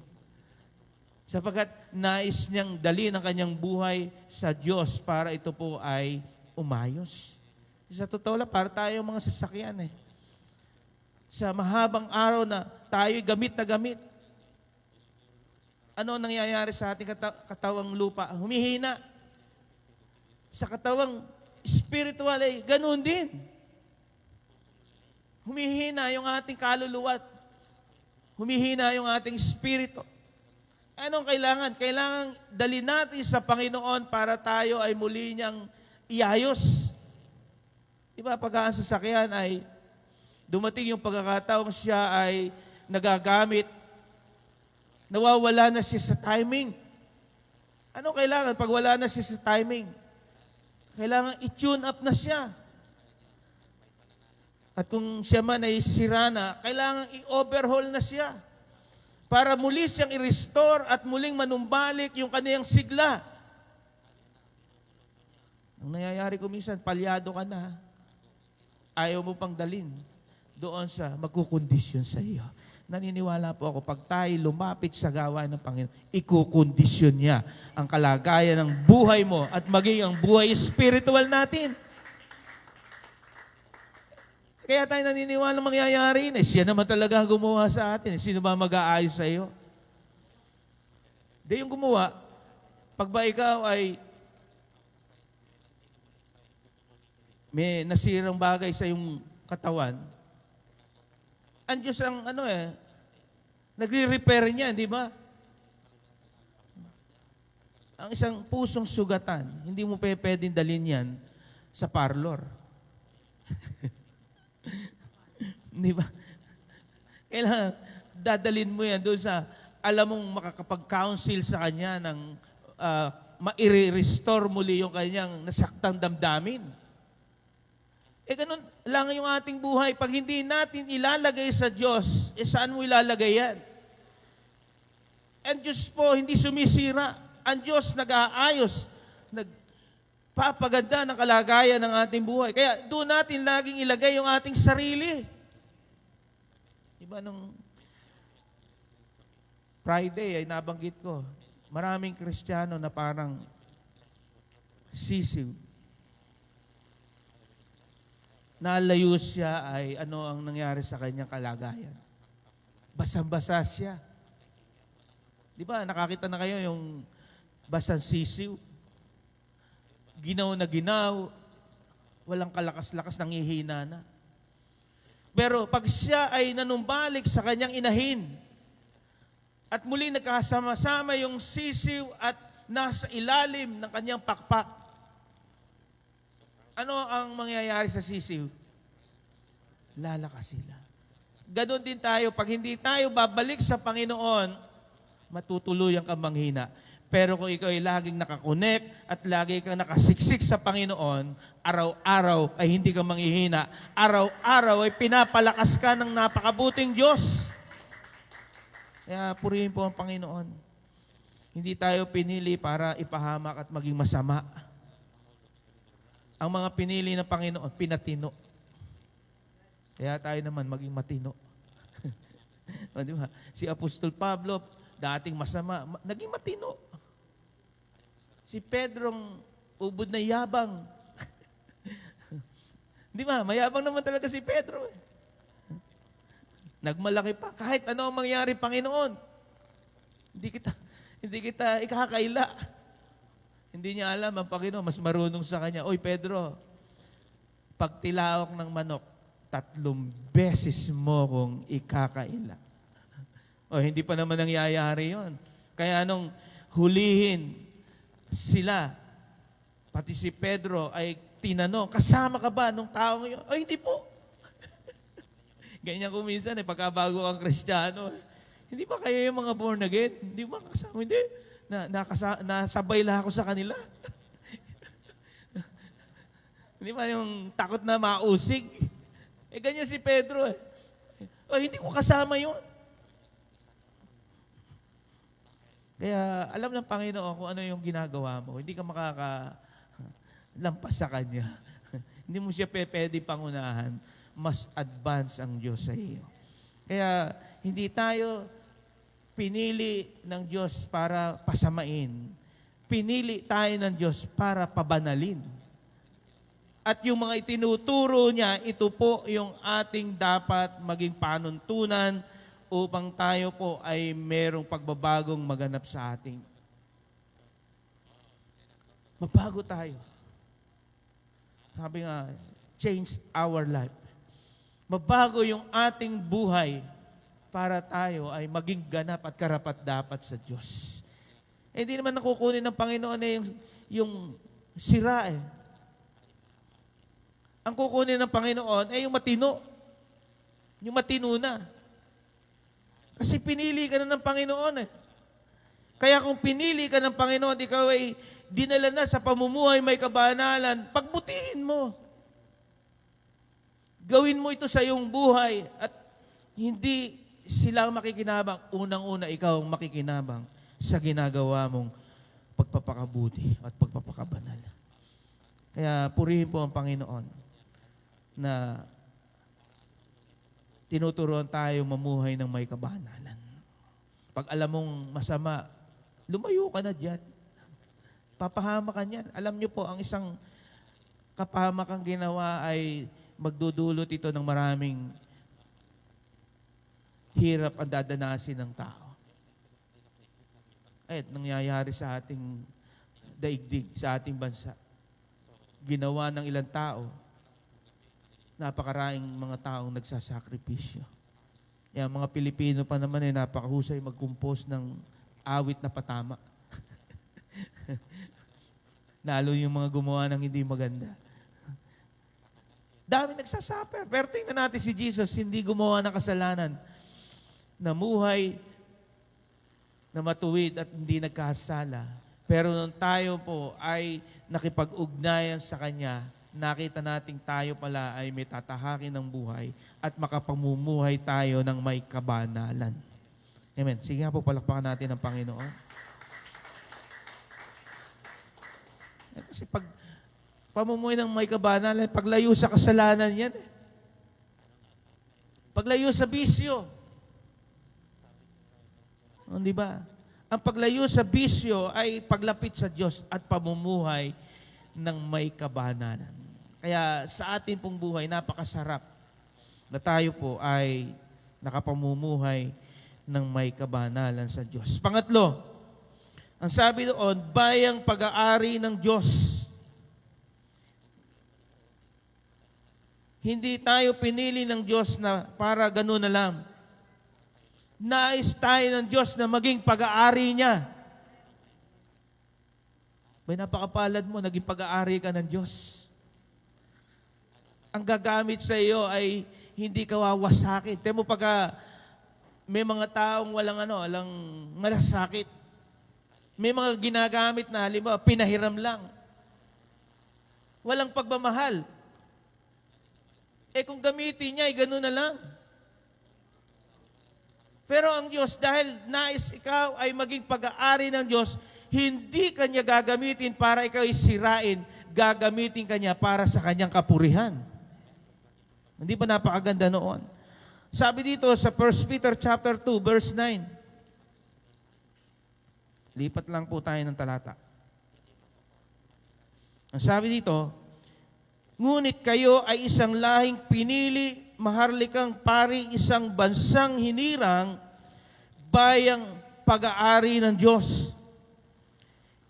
Sapagkat nais niyang dali ang kanyang buhay sa Diyos para ito po ay umayos. Sa totoo lang, para tayo mga sasakyan eh. Sa mahabang araw na tayo'y gamit na gamit. Ano nangyayari sa ating katawang lupa? Humihina. Sa katawang spiritual ay ganun din. Humihina yung ating kaluluwa. Humihina yung ating spirito. Anong kailangan? Kailangan dali natin sa Panginoon para tayo ay muli niyang iayos. Diba, pag ang sasakyan ay dumating yung pagkakataong siya ay nagagamit, nawawala na siya sa timing. Ano kailangan pag wala na siya sa timing? Kailangan i-tune up na siya. At kung siya man ay sira na, kailangan i-overhaul na siya para muli siyang i-restore at muling manumbalik yung kaniyang sigla. Ang nangyayari ko minsan, palyado ka na, ayaw mo pang dalin doon sa magkukondisyon sa iyo. Naniniwala po ako, pag tayo lumapit sa gawain ng Panginoon, ikukondisyon niya ang kalagayan ng buhay mo at maging ang buhay spiritual natin. Kaya tayo naniniwala mangyayari na siya naman talaga ang gumawa sa atin. Sino ba mag-aayos sa iyo? Di yung gumawa, pag ba ikaw ay may nasirang bagay sa iyong katawan, ang Diyos ang nagre-repair niya, di ba? Ang isang pusong sugatan, hindi mo pwedeng dalhin yan sa parlor. Di ba? Kailangan dadalhin mo yan doon sa, alam mong makakapag-counsel sa kanya ng ma-restore muli yung kanyang nasaktang damdamin. Ganun lang yung ating buhay. Pag hindi natin ilalagay sa Diyos, saan mo ilalagay yan? Ang Diyos po, hindi sumisira. Ang Diyos nag-aayos, nagpapaganda ng kalagayan ng ating buhay. Kaya doon natin laging ilagay yung ating sarili. Diba nung Friday ay nabanggit ko, maraming Kristiyano na parang sisiw. Nalayo siya ay ano ang nangyari sa kanyang kalagayan. Basang-basa siya. Di ba, nakakita na kayo yung basang sisiw? Ginaw na ginaw, walang kalakas-lakas, nangihina na. Pero pag siya ay nanumbalik sa kanyang inahin, at muli nagkasama-sama yung sisiw at nasa ilalim ng kanyang pakpak, ano ang mangyayari sa sisiw? Lalakas sila. Ganon din tayo. Pag hindi tayo babalik sa Panginoon, matutuluyan kang manghina. Pero kung ikaw ay laging nakakonect at lagi kang nakasiksik sa Panginoon, araw-araw ay hindi ka manghihina. Araw-araw ay pinapalakas ka ng napakabuting Diyos. Kaya purihin po ang Panginoon. Hindi tayo pinili para ipahamak at maging masama. Ang mga pinili ng Panginoon, pinatino. Kaya tayo naman maging matino. Di ba? Si Apostol Pablo, dating masama, naging matino. Si Pedrong ubod na yabang. Di ba? Mayabang naman talaga si Pedro. Nagmalaki pa. Kahit ano ang mangyari, Panginoon, hindi kita ikakaila. Hindi niya alam ang Panginoon, mas marunong sa kanya. Oy, Pedro, pag tilawak ng manok, 3 beses mo kung ikakaila. O, hindi pa naman nangyayari yon. Kaya nung hulihin sila, pati si Pedro ay tinanong, kasama ka ba nung taong yun? Ay, hindi po. Ganyan ko minsan, pagkabago kang Kristiyano, hindi ba kayo yung mga born again? Hindi ba kasama? Hindi. Nasabay lang ako sa kanila. Hindi ba yung takot na mausig? Ganyan si Pedro eh. Hindi ko kasama yun. Kaya alam ng Panginoon kung ano yung ginagawa mo. Hindi ka makakalampas sa Kanya. Hindi mo siya pwede pangunahan. Mas advance ang Diyos sa iyo. Kaya hindi tayo pinili ng Diyos para pasamain. Pinili tayo ng Diyos para pabanalin. At yung mga itinuturo niya, ito po yung ating dapat maging panuntunan upang tayo po ay merong pagbabagong maganap sa ating. Mabago tayo. Sabi nga, change our life. Mabago yung ating buhay para tayo ay maging ganap at karapat-dapat sa Diyos. Hindi naman nakukunin ng Panginoon yung sira eh. Ang kukunin ng Panginoon ay yung matino. Yung matino na. Kasi pinili ka na ng Panginoon eh. Kaya kung pinili ka ng Panginoon, ikaw ay dinala na sa pamumuhay may kabanalan, pagbutihin mo. Gawin mo ito sa iyong buhay at hindi sila makikinabang. Unang-una, ikaw ang makikinabang sa ginagawa mong pagpapakabuti at pagpapakabanal. Kaya purihin po ang Panginoon na tinuturuan tayo mamuhay ng may kabanalan. Pag alam mong masama, lumayo ka na dyan. Papahamakan yan. Alam niyo po, ang isang kapahamakang ginawa ay magdudulot ito ng maraming hirap ang dadanasin ng tao. Ay, nangyayari sa ating daigdig, sa ating bansa. Ginawa ng ilang tao, napakaraing mga taong nagsasakripisyo. Yan, mga Pilipino pa naman ay napakahusay mag-compose ng awit na patama. Lalo yung mga gumawa ng hindi maganda. Dami nagsasuffer. Pero tingnan natin si Jesus, hindi gumawa ng kasalanan. Namuhay na matuwid at hindi nagkasala. Pero nung tayo po ay nakipag-ugnayan sa Kanya, nakita nating tayo pala ay may tatahakin ng buhay at makapamumuhay tayo ng may kabanalan. Amen. Sige nga po, palakpakan natin ang Panginoon. Kasi pag pamumuhay ng may kabanalan, paglayo sa kasalanan yan. Paglayo sa bisyo. Di ba? Ang paglayo sa bisyo ay paglapit sa Diyos at pamumuhay ng may kabanalan. Kaya sa atin pong buhay, napakasarap na tayo po ay nakapamumuhay ng may kabanalan sa Diyos. Pangatlo, ang sabi doon, bayang pag-aari ng Diyos. Hindi tayo pinili ng Diyos na para gano'n na lang. Nais tayo ng Diyos na maging pag-aari niya. May napakapalad mo, naging pag-aari ka ng Diyos. Ang gagamit sa iyo ay hindi ka wawasakin. Temo pagka may mga taong walang malasakit. May mga ginagamit na, halimbawa, pinahiram lang. Walang pagmamahal. Kung gamitin niya, ay gano'n na lang. Pero ang Diyos, dahil nais ikaw ay maging pag-aari ng Diyos, hindi Kanya gagamitin para ikaw isirain, gagamitin Kanya para sa Kanyang kapurihan. Hindi ba napakaganda noon? Sabi dito sa 1 Peter chapter 2, verse 9. Lipat lang po tayo ng talata. Ang sabi dito, ngunit kayo ay isang lahing pinili, maharlikang pari, isang bansang hinirang, bayang pag-aari ng Diyos.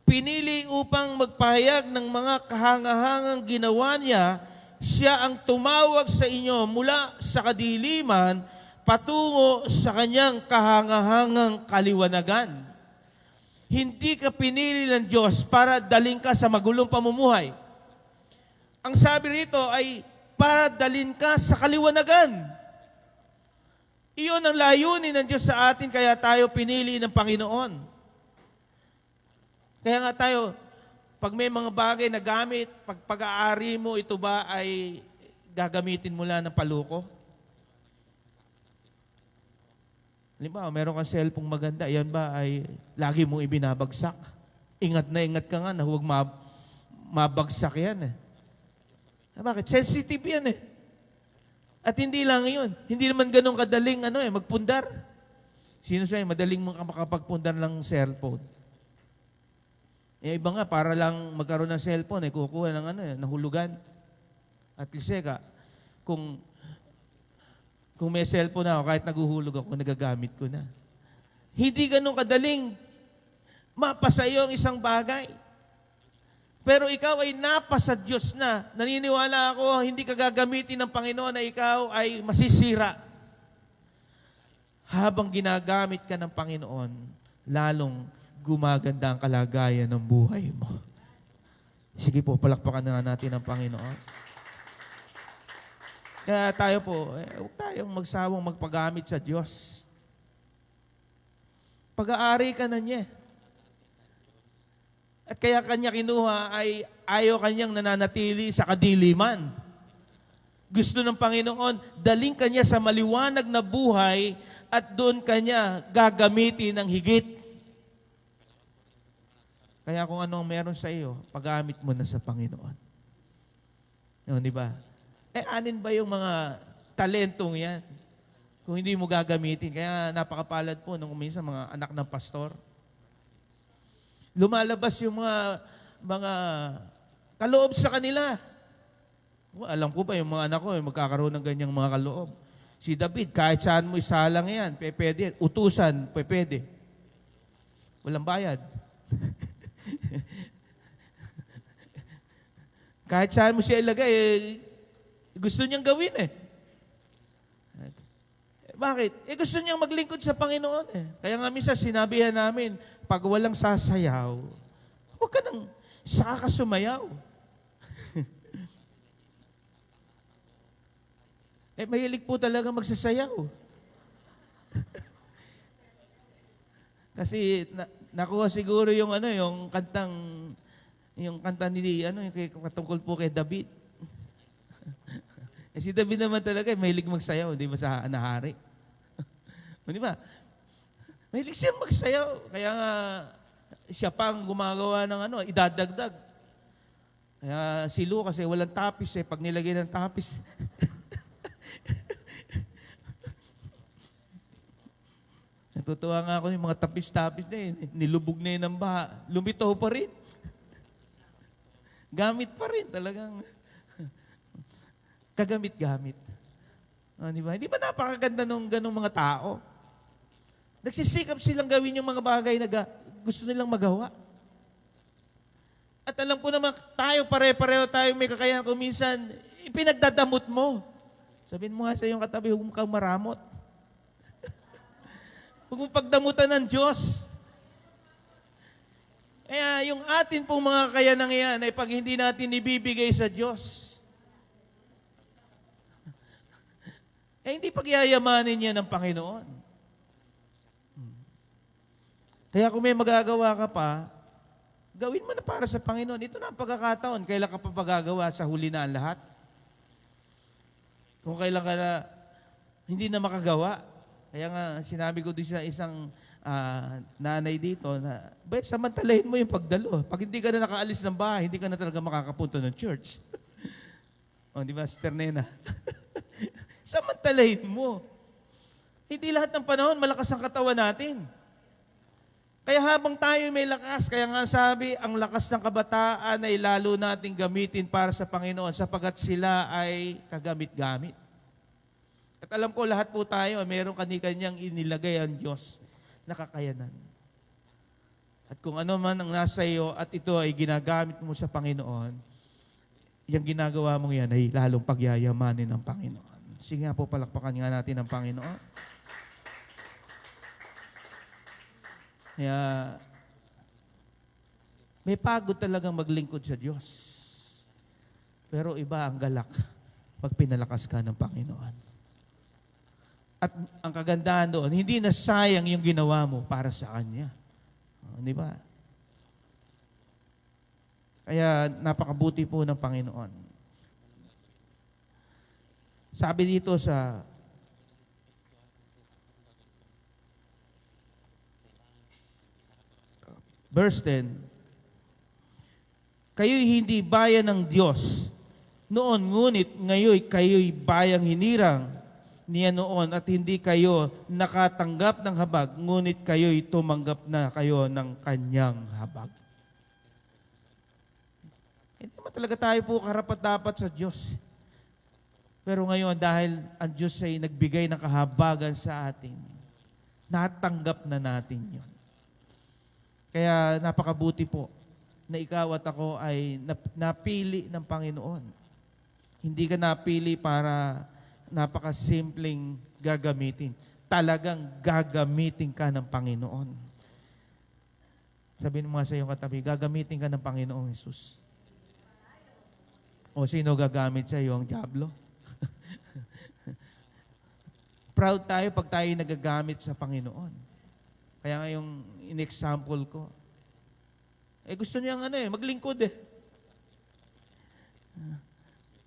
Pinili upang magpahayag ng mga kahangahangang ginawa niya, siya ang tumawag sa inyo mula sa kadiliman patungo sa kanyang kahangahangang kaliwanagan. Hindi ka pinili ng Diyos para daling ka sa magulong pamumuhay. Ang sabi rito ay para dalhin ka sa kaliwanagan. Iyon ang layunin ng Diyos sa atin, kaya tayo pinili ng Panginoon. Kaya nga tayo, Pag may mga bagay na gamit, pag pag-aari mo, ito ba ay gagamitin mo lang ng paluko? Halimbawa, meron kang cellphone maganda, yan ba ay lagi mong ibinabagsak? Ingat na ingat ka nga na huwag mabagsak yan eh. Bakit? Sensitive yan eh. At hindi lang yun. Hindi naman ganun kadaling magpundar. Sino sa'yo, madaling makapagpundar ng cellphone? Yung iba nga, para lang magkaroon ng cellphone, kukuha ng nahulugan. At least kung may cellphone ako, kahit naguhulog ako, nagagamit ko na. Hindi ganun kadaling mapasa iyo ang isang bagay. Pero ikaw ay napasa Diyos na. Naniniwala ako, hindi ka gagamitin ng Panginoon na ikaw ay masisira. Habang ginagamit ka ng Panginoon, lalong gumaganda ang kalagayan ng buhay mo. Sige po, palakpakan na natin ang Panginoon. Kaya tayo po, huwag tayong magsawang magpagamit sa Diyos. Pag-aari ka na niya. At kaya kanya kinuha ay ayaw kanyang nananatili sa kadiliman. Gusto ng Panginoon, daling kanya sa maliwanag na buhay at doon kanya gagamitin ng higit. Kaya kung anong meron sa iyo, paggamit mo na sa Panginoon. No, di ba? Anin ba yung mga talentong yan? Kung hindi mo gagamitin. Kaya napakapalad po nung minsan mga anak ng pastor. Lumalabas yung mga kaloob sa kanila. Alam ko ba yung mga anak ko, magkakaroon ng ganyang mga kaloob. Si David, kahit saan mo isalang yan, pwede. Utusan, pwede. Walang bayad. Kahit saan mo siya ilagay, gusto niyang gawin eh. Bakit? Gusto niyang maglingkod sa Panginoon eh. Kaya nga minsan sinabihan namin, pag walang sasayaw, huwag ka nang saka ka sumayaw. Mahilig po talaga magsasayaw. Kasi nakuha siguro yung kanta ni yung patungkol po kay David. Si David naman talaga mahilig magsayaw, hindi ba sa anahari? Di ba? Mahilig siyang magsayaw. Kaya nga siya pang gumagawa ng idadagdag. Kaya si Lu kasi walang tapis pag nilagay ng tapis. Natutuwa nga ako yung mga tapis-tapis na nilubog na yun ng baha. Lumitaw pa rin. Gamit pa rin talagang. Kagamit-gamit. Di ba? Hindi ba napakaganda nung ganong mga tao? Nagsisikap silang gawin yung mga bagay na gusto nilang magawa. At alam ko naman, tayo pare-pareho tayo may kakayahan kung minsan, ipinagdadamot mo. Sabihin mo nga sa iyong katabi, huwag kang maramot. Huwag mong pagdamutan ng Diyos. Kaya yung atin pong mga kakayanang yan ay pag hindi natin ibibigay sa Diyos, hindi pagyayamanin yan ng Panginoon. Kaya kung may magagawa ka pa, gawin mo na para sa Panginoon. Ito na ang pagkakataon. Kailan ka pa magagawa sa huli na ang lahat? Kung kailan ka na hindi na makagawa. Kaya nga sinabi ko din sa isang nanay dito na, samantalahin mo yung pagdalo. Pag hindi ka na nakaalis ng bahay, hindi ka na talaga makakapunta ng church. Di ba, Sister Nena? Samantalahin mo. Hindi lahat ng panahon malakas ang katawan natin. Kaya habang tayo may lakas, kaya nga sabi, ang lakas ng kabataan ay lalo nating gamitin para sa Panginoon sapagat sila ay kagamit-gamit. At alam ko lahat po tayo, mayroong kani-kanyang inilagay ang Diyos na kakayanan. At kung ano man ang nasa iyo at ito ay ginagamit mo sa Panginoon, yung ginagawa mong yan ay lalong pagyayamanin ng Panginoon. Sige nga po, palakpakan nga natin ang Panginoon. Kaya, may pagod talagang maglingkod sa Diyos. Pero iba ang galak pag pinalakas ka ng Panginoon. At ang kagandahan doon, hindi na sayang yung ginawa mo para sa Kanya. Di ba? Kaya napakabuti po ng Panginoon. Sabi dito sa verse 10, kayo'y hindi bayan ng Diyos noon, ngunit ngayon kayo'y bayang hinirang niya noon at hindi kayo nakatanggap ng habag, ngunit kayo'y tumanggap na kayo ng kanyang habag. Hindi naman talaga tayo po karapat-dapat sa Diyos. Pero ngayon, dahil ang Diyos ay nagbigay ng kahabagan sa atin, natanggap na natin yon. Kaya napakabuti po na ikaw at ako ay napili ng Panginoon. Hindi ka napili para napakasimpleng gagamitin. Talagang gagamitin ka ng Panginoon. Sabihin mo nga sa iyong katabi, gagamitin ka ng Panginoong Jesus. O sino gagamit sa iyo? Ang diablo? Proud tayo pag tayo nagagamit sa Panginoon. Kaya nga yung in-example ko, gusto niyang maglingkod eh.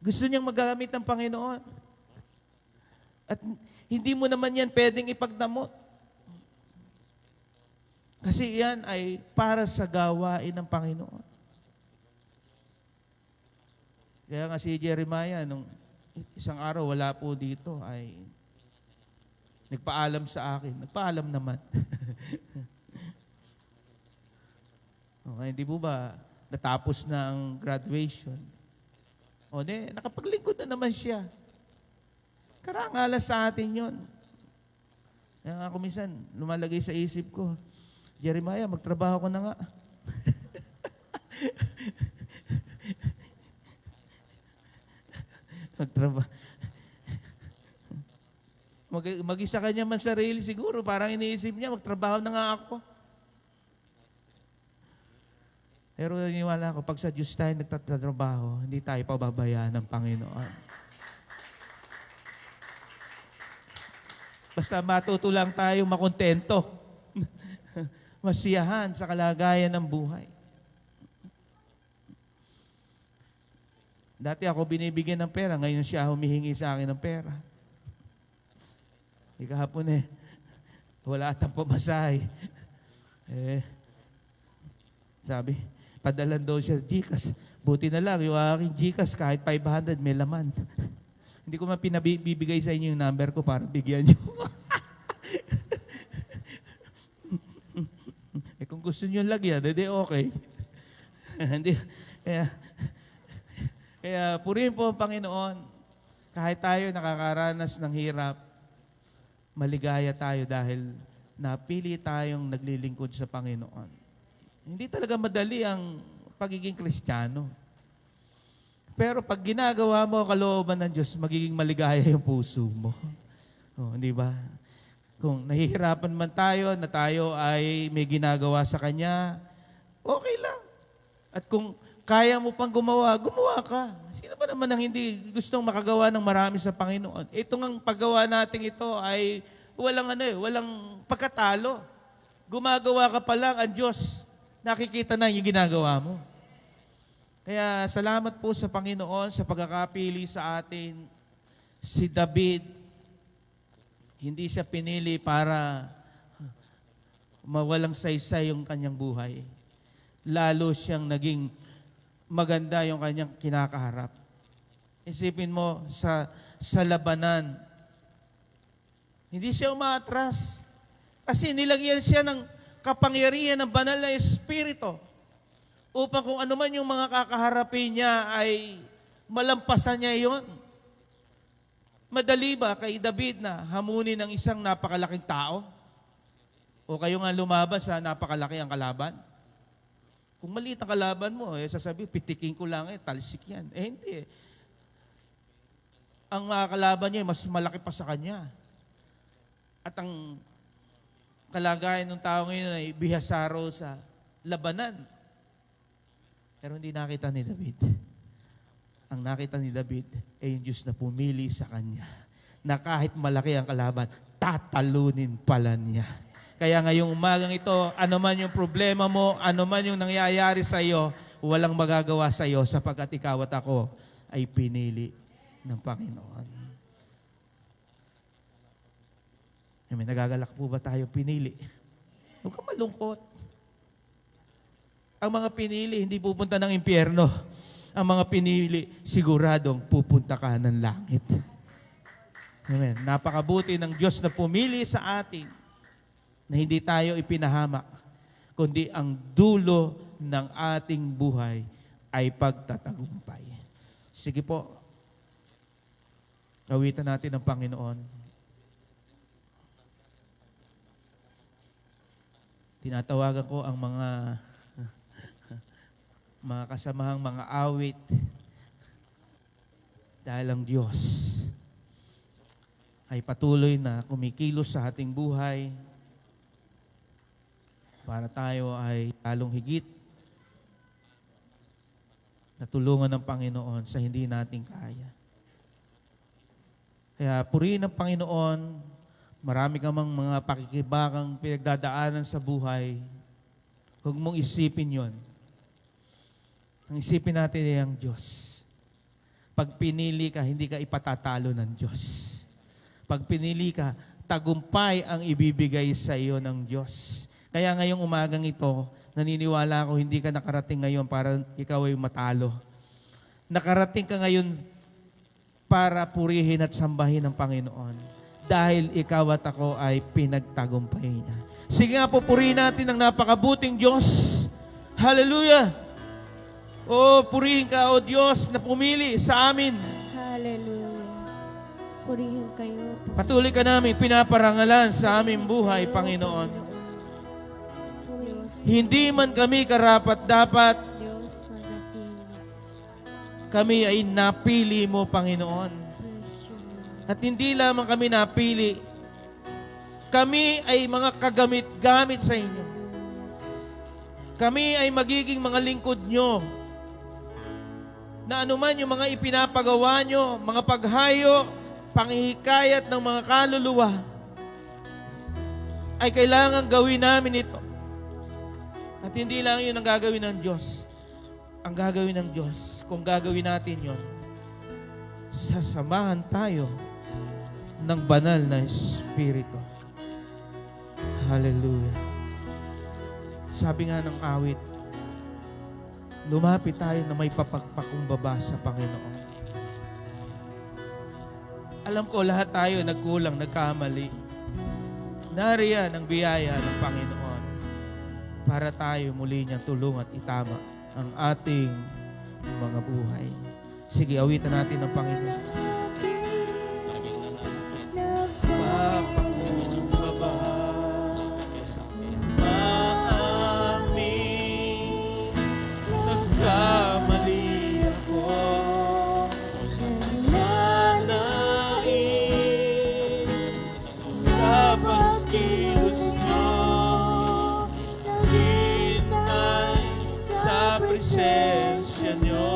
Gusto niyang magamit ng Panginoon. At hindi mo naman yan pwedeng ipagdamot. Kasi yan ay para sa gawain ng Panginoon. Kaya nga si Jeremiah, nung isang araw wala po dito, ay nagpaalam sa akin. Nagpaalam naman. Okay, hindi po ba natapos na ang graduation? O nakapaglingkod na naman siya. Karangala sa atin yon. Kaya nga ako minsan, lumalagay sa isip ko, Jeremiah, magtrabaho ko na nga. Magtrabaho. Mag-isa kanya man sarili siguro, parang iniisip niya, magtrabaho na nga ako. Pero naniwala ako, pag sa Diyos tayo nagtatrabaho, hindi tayo pababayaan ng Panginoon. Basta matuto lang tayo makontento. Masiyahan sa kalagayan ng buhay. Dati ako binibigyan ng pera, ngayon siya humihingi sa akin ng pera. Kahapon wala atang pamasahe. Sabi, padalan daw siya Gcash. Buti na lang, yung aking Gcash kahit 500 may laman. Hindi ko man pinabibigay sa inyo yung number ko para bigyan nyo. Kung gusto nyo lagyan, hindi okay. Kaya purihin po ang Panginoon. Kahit tayo nakakaranas ng hirap, maligaya tayo dahil napili tayong naglilingkod sa Panginoon. Hindi talaga madali ang pagiging Kristiyano. Pero pag ginagawa mo ang kalooban ng Diyos, magiging maligaya yung puso mo. Hindi ba? Kung nahihirapan man tayo na tayo ay may ginagawa sa Kanya, okay lang. At kung kaya mo pang gumawa ka. Sino ba naman ang hindi gustong makagawa ng marami sa Panginoon? Itong ang paggawa natin ito ay walang pagkatalo. Gumagawa ka pa lang, ang Diyos nakikita na yung ginagawa mo. Kaya salamat po sa Panginoon sa pagkakapili sa atin. Si David, hindi siya pinili para mawalang saysay yung kanyang buhay. Lalo siyang naging maganda yung kanyang kinakaharap. Isipin mo sa labanan, hindi siya umaatras. Kasi nilagyan siya ng kapangyarihan ng banal na Espiritu upang kung ano man yung mga kakaharapin niya ay malampasan niya yon. Madali ba kay David na hamunin ng isang napakalaking tao? O kayo nga lumaban sa napakalaki ang kalaban? Kung maliit ang kalaban mo, sasabihin, pitikin ko lang, talsik yan. Hindi. Ang kalaban niya, mas malaki pa sa kanya. At ang kalagayan ng tao ngayon ay bihasaro sa labanan. Pero hindi nakita ni David. Ang nakita ni David ay yung Diyos na pumili sa kanya. Na kahit malaki ang kalaban, tatalunin pala niya. Kaya ngayong umagang ito, ano man yung problema mo, ano man yung nangyayari sa iyo, walang magagawa sa iyo sapagkat ikaw at ako ay pinili ng Panginoon. May nagagalak po ba tayo pinili? Huwag ka malungkot. Ang mga pinili, hindi pupunta ng impyerno. Ang mga pinili, siguradong pupunta ka ng langit. Amen. Napakabuti ng Diyos na pumili sa atin na hindi tayo ipinahamak, kundi ang dulo ng ating buhay ay pagtatagumpay. Sige po, awitan natin ang Panginoon. Tinatawagan ko ang mga kasamahang mga awit dahil ang Diyos ay patuloy na kumikilos sa ating buhay para tayo ay lalong higit na tulungan ng Panginoon sa hindi natin kaya. Kaya purihin ng Panginoon, marami ka mang mga pakikibakang pinagdadaanan sa buhay, huwag mong isipin yon. Ang isipin natin ay ang Diyos. Pag pinili ka, hindi ka ipatatalo ng Diyos. Pag pinili ka, tagumpay ang ibibigay sa iyo ng Diyos. Kaya ngayong umagang ito, naniniwala ako hindi ka nakarating ngayon para ikaw ay matalo. Nakarating ka ngayon para purihin at sambahin ng Panginoon. Dahil ikaw at ako ay pinagtagumpay niya. Sige nga, pupurihin natin ang napakabuting Diyos. Hallelujah! O, purihin ka, O Diyos, na pumili sa amin. Hallelujah. Purihin kayo. Patuloy ka namin pinaparangalan sa aming buhay, Panginoon. Diyos, Hindi man kami karapat-dapat, Diyos na dakilang. kami ay napili mo, Panginoon. Praise you, Lord. At hindi lamang kami napili, kami ay mga kagamit-gamit sa inyo. Kami ay magiging mga lingkod nyo, na anuman yung mga ipinapagawa nyo, mga paghayo, panghihikayat ng mga kaluluwa, ay kailangan gawin namin ito. At hindi lang yun ang gagawin ng Diyos. Ang gagawin ng Diyos, kung gagawin natin yun, sasamahan tayo ng banal na Espiritu. Hallelujah. Sabi nga ng awit, lumapit tayo na may papagpakumbaba sa Panginoon. Alam ko lahat tayo nagkulang, nagkamali. Nariyan ang biyaya ng Panginoon para tayo muli niyang tulungan at itama ang ating mga buhay. Sige, awitan natin ang Panginoon. Papakumbaba maamin, nagkamali ako. Sa pagkilos nyo, hintay sa presensya nyo.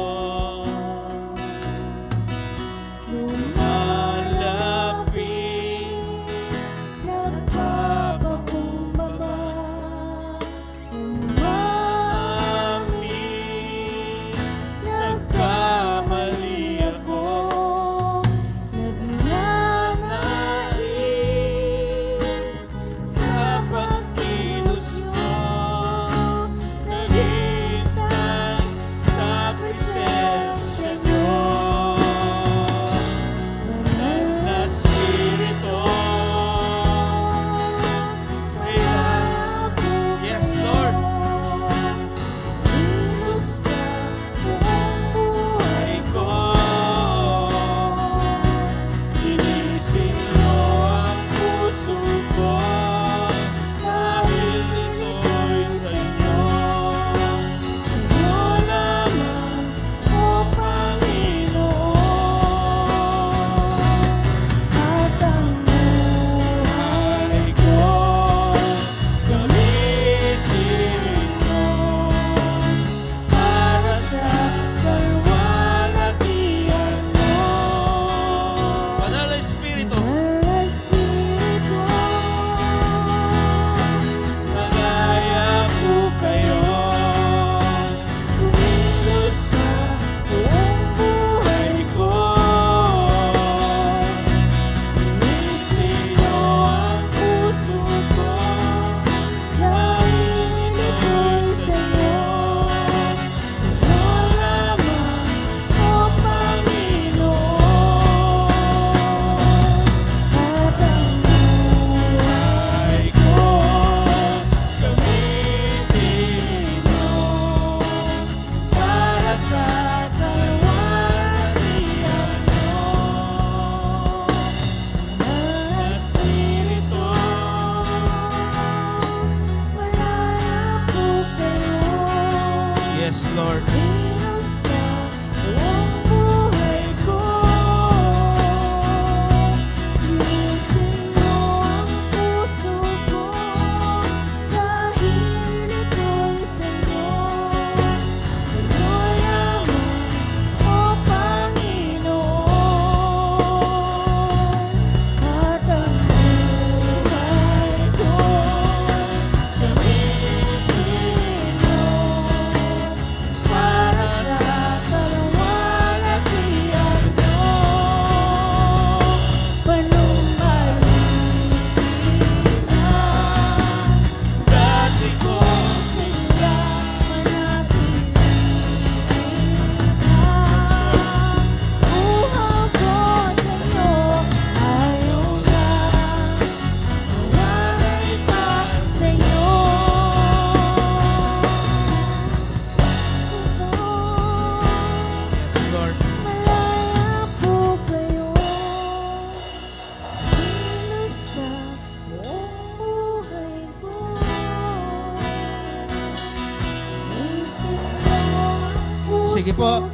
Sige po.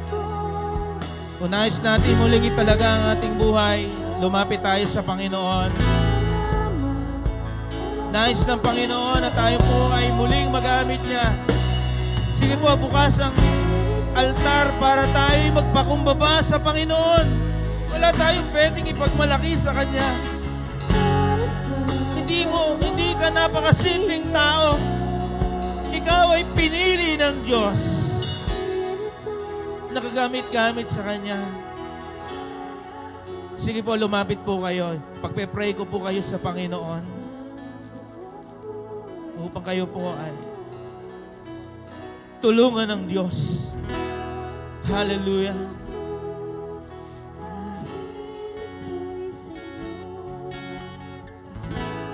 Kung nais natin muling italaga ang ating buhay, lumapit tayo sa Panginoon. Nais ng Panginoon na tayo po ay muling magamit niya. Sige po, bukas ang altar para tayo magpakumbaba sa Panginoon. Wala tayong pwedeng ipagmalaki sa Kanya. Hindi ka napakasimpleng tao. Ikaw ay pinili ng Diyos. Nakagamit-gamit sa Kanya. Sige po, lumapit po kayo. Pagpe-pray ko po kayo sa Panginoon. Upang kayo po ay tulungan ng Diyos. Hallelujah.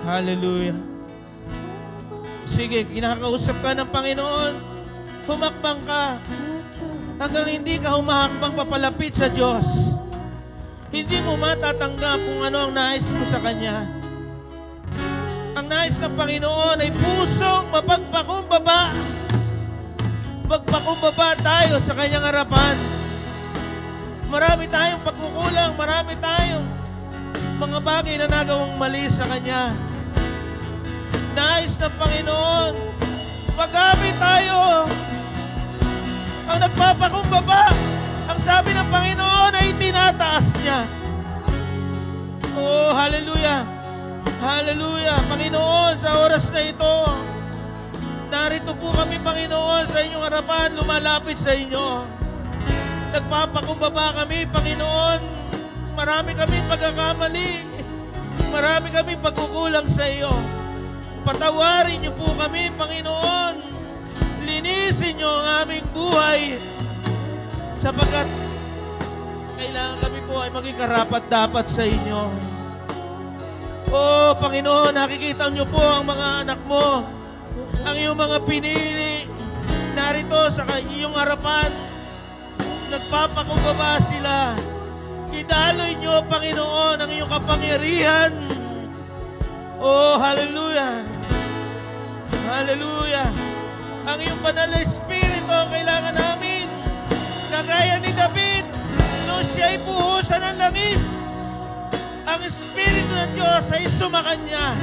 Hallelujah. Sige, kinakausap ka ng Panginoon. Humakbang ka. Hanggang hindi ka humahakbang papalapit sa Diyos. Hindi mo matatanggap kung ano ang nais mo sa Kanya. Ang nais ng Panginoon ay pusong mapagpakumbaba. Magpakumbaba tayo sa Kanyang harapan. Marami tayong pagkukulang, marami tayong mga bagay na nagawang mali sa Kanya. Nais ng Panginoon, magamit tayo. Ang nagpapakumbaba, ang sabi ng Panginoon ay tinataas niya. Oh, hallelujah. Hallelujah. Panginoon, sa oras na ito, narito po kami, Panginoon, sa inyong harapan, lumalapit sa inyo. Nagpapakumbaba kami, Panginoon. Marami kami pagkakamali. Marami kami pagkukulang sa iyo. Patawarin niyo po kami, Panginoon. Linisin niyo ang aming buhay. Sapagkat kailangan kami po ay maging karapat-dapat sa inyo. Oh, Panginoon, nakikita niyo po ang mga anak mo. Ang iyong mga pinili. Narito sa iyong harapan. Nagpapakumbaba sila. Idaloy niyo, Panginoon, ang iyong kapangyarihan. Oh, hallelujah. Hallelujah. Ang iyong banal na Espiritu ang kailangan namin. Kagaya ni David, nung siya'y buhusan ng langis, ang Espiritu ng Diyos ay sumakanya.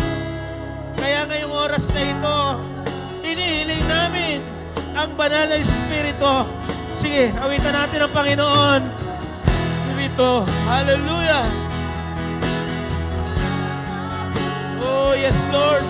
Kaya ngayong oras na ito, inihiling namin ang banal na Espiritu. Sige, awitan natin ang Panginoon. Espiritu, hallelujah. Oh, yes, Lord.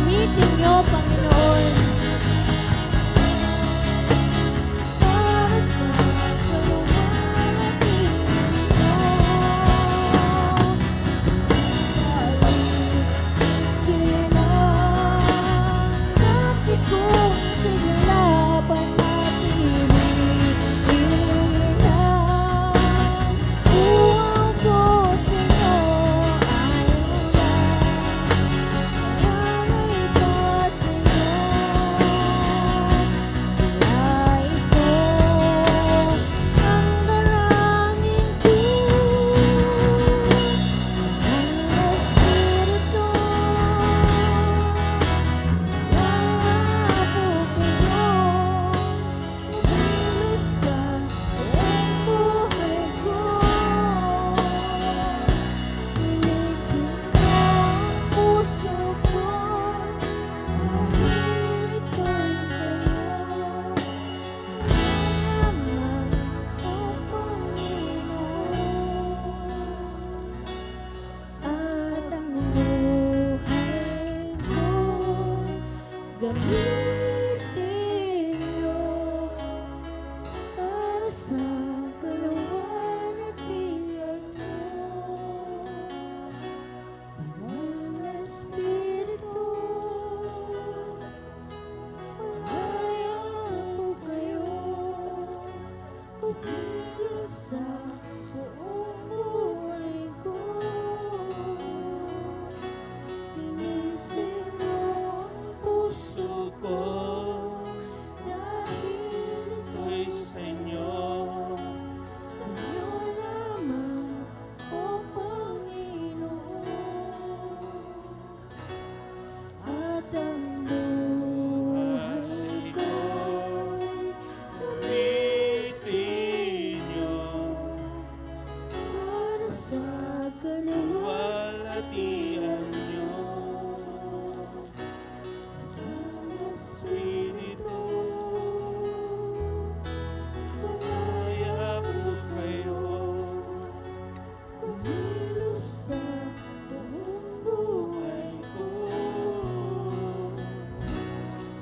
gamitin niyo, Panginoon. Para sa kaluwalhatian niyo. Kinanggap ko sigla panatili. Uwang ko sa iyo ay ka sa gamitin niyo para sa kaluwalhatian niyo. Banal na Espiritu, malaya po kayo, kumilos sa buong buhay ko. Linisin mo ang puso ko dahil Ito'y sa inyo. sa'yo lamang, O Panginoon. At ang buhay ko'y Gamitin niyo para sa kaluwalhatian walhatian niyo. ng Espiritu. Kaya po kayo. Kumilos sa buong buhay ko.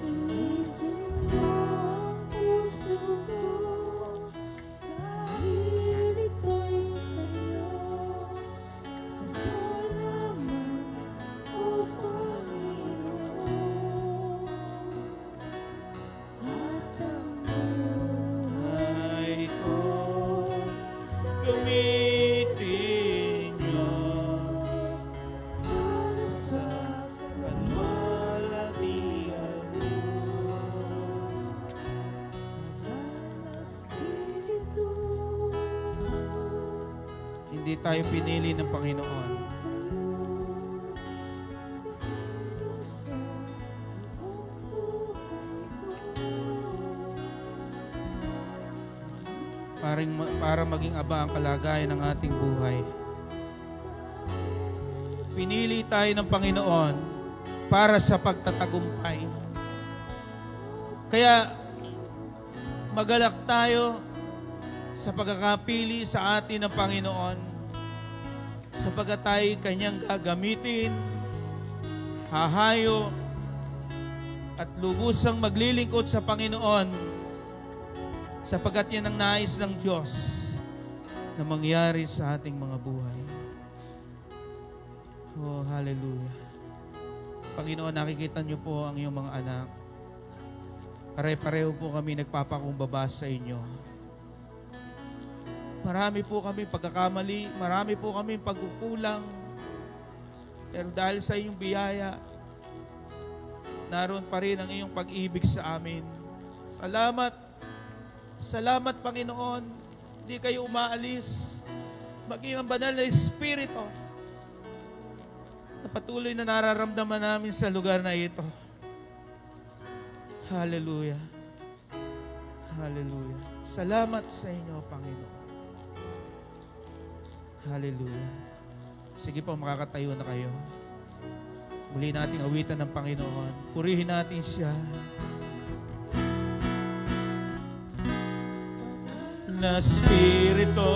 Linisin mo ang puso ko dahil ito'y sa'yo. Sa'yo lamang, O Panginoon. At ang buhay Buhay ko. Gamitin niyo para sa walhatian niyo. Espiritu. Hindi tayo pinili ng Panginoon. Para maging aba ang kalagayan ng ating buhay. Pinili tayo ng Panginoon para sa pagtatagumpay. Kaya magalak tayo sa pagkakapili sa atin ng Panginoon, sapagkat tayo kanyang gagamitin, hahayo, at lubusang maglilingkod sa Panginoon, sapagkat yan ang nais ng Diyos na mangyari sa ating mga buhay. Oh, hallelujah. Panginoon, nakikita niyo po ang iyong mga anak. Pare-pareho po kami nagpapakumbaba sa inyo. Marami po kami pagkakamali, marami po kami pagkukulang. Pero dahil sa iyong biyaya, naroon pa rin ang iyong pag-ibig sa amin. Salamat. Salamat, Panginoon. Hindi kayo umaalis. Maging ang banal na Espiritu na patuloy na nararamdaman namin sa lugar na ito. Hallelujah. Hallelujah. Salamat sa inyo, Panginoon. Hallelujah. Sige po, makakatayo na kayo. Muli nating awitan ng Panginoon. Purihin natin siya. Na Espiritu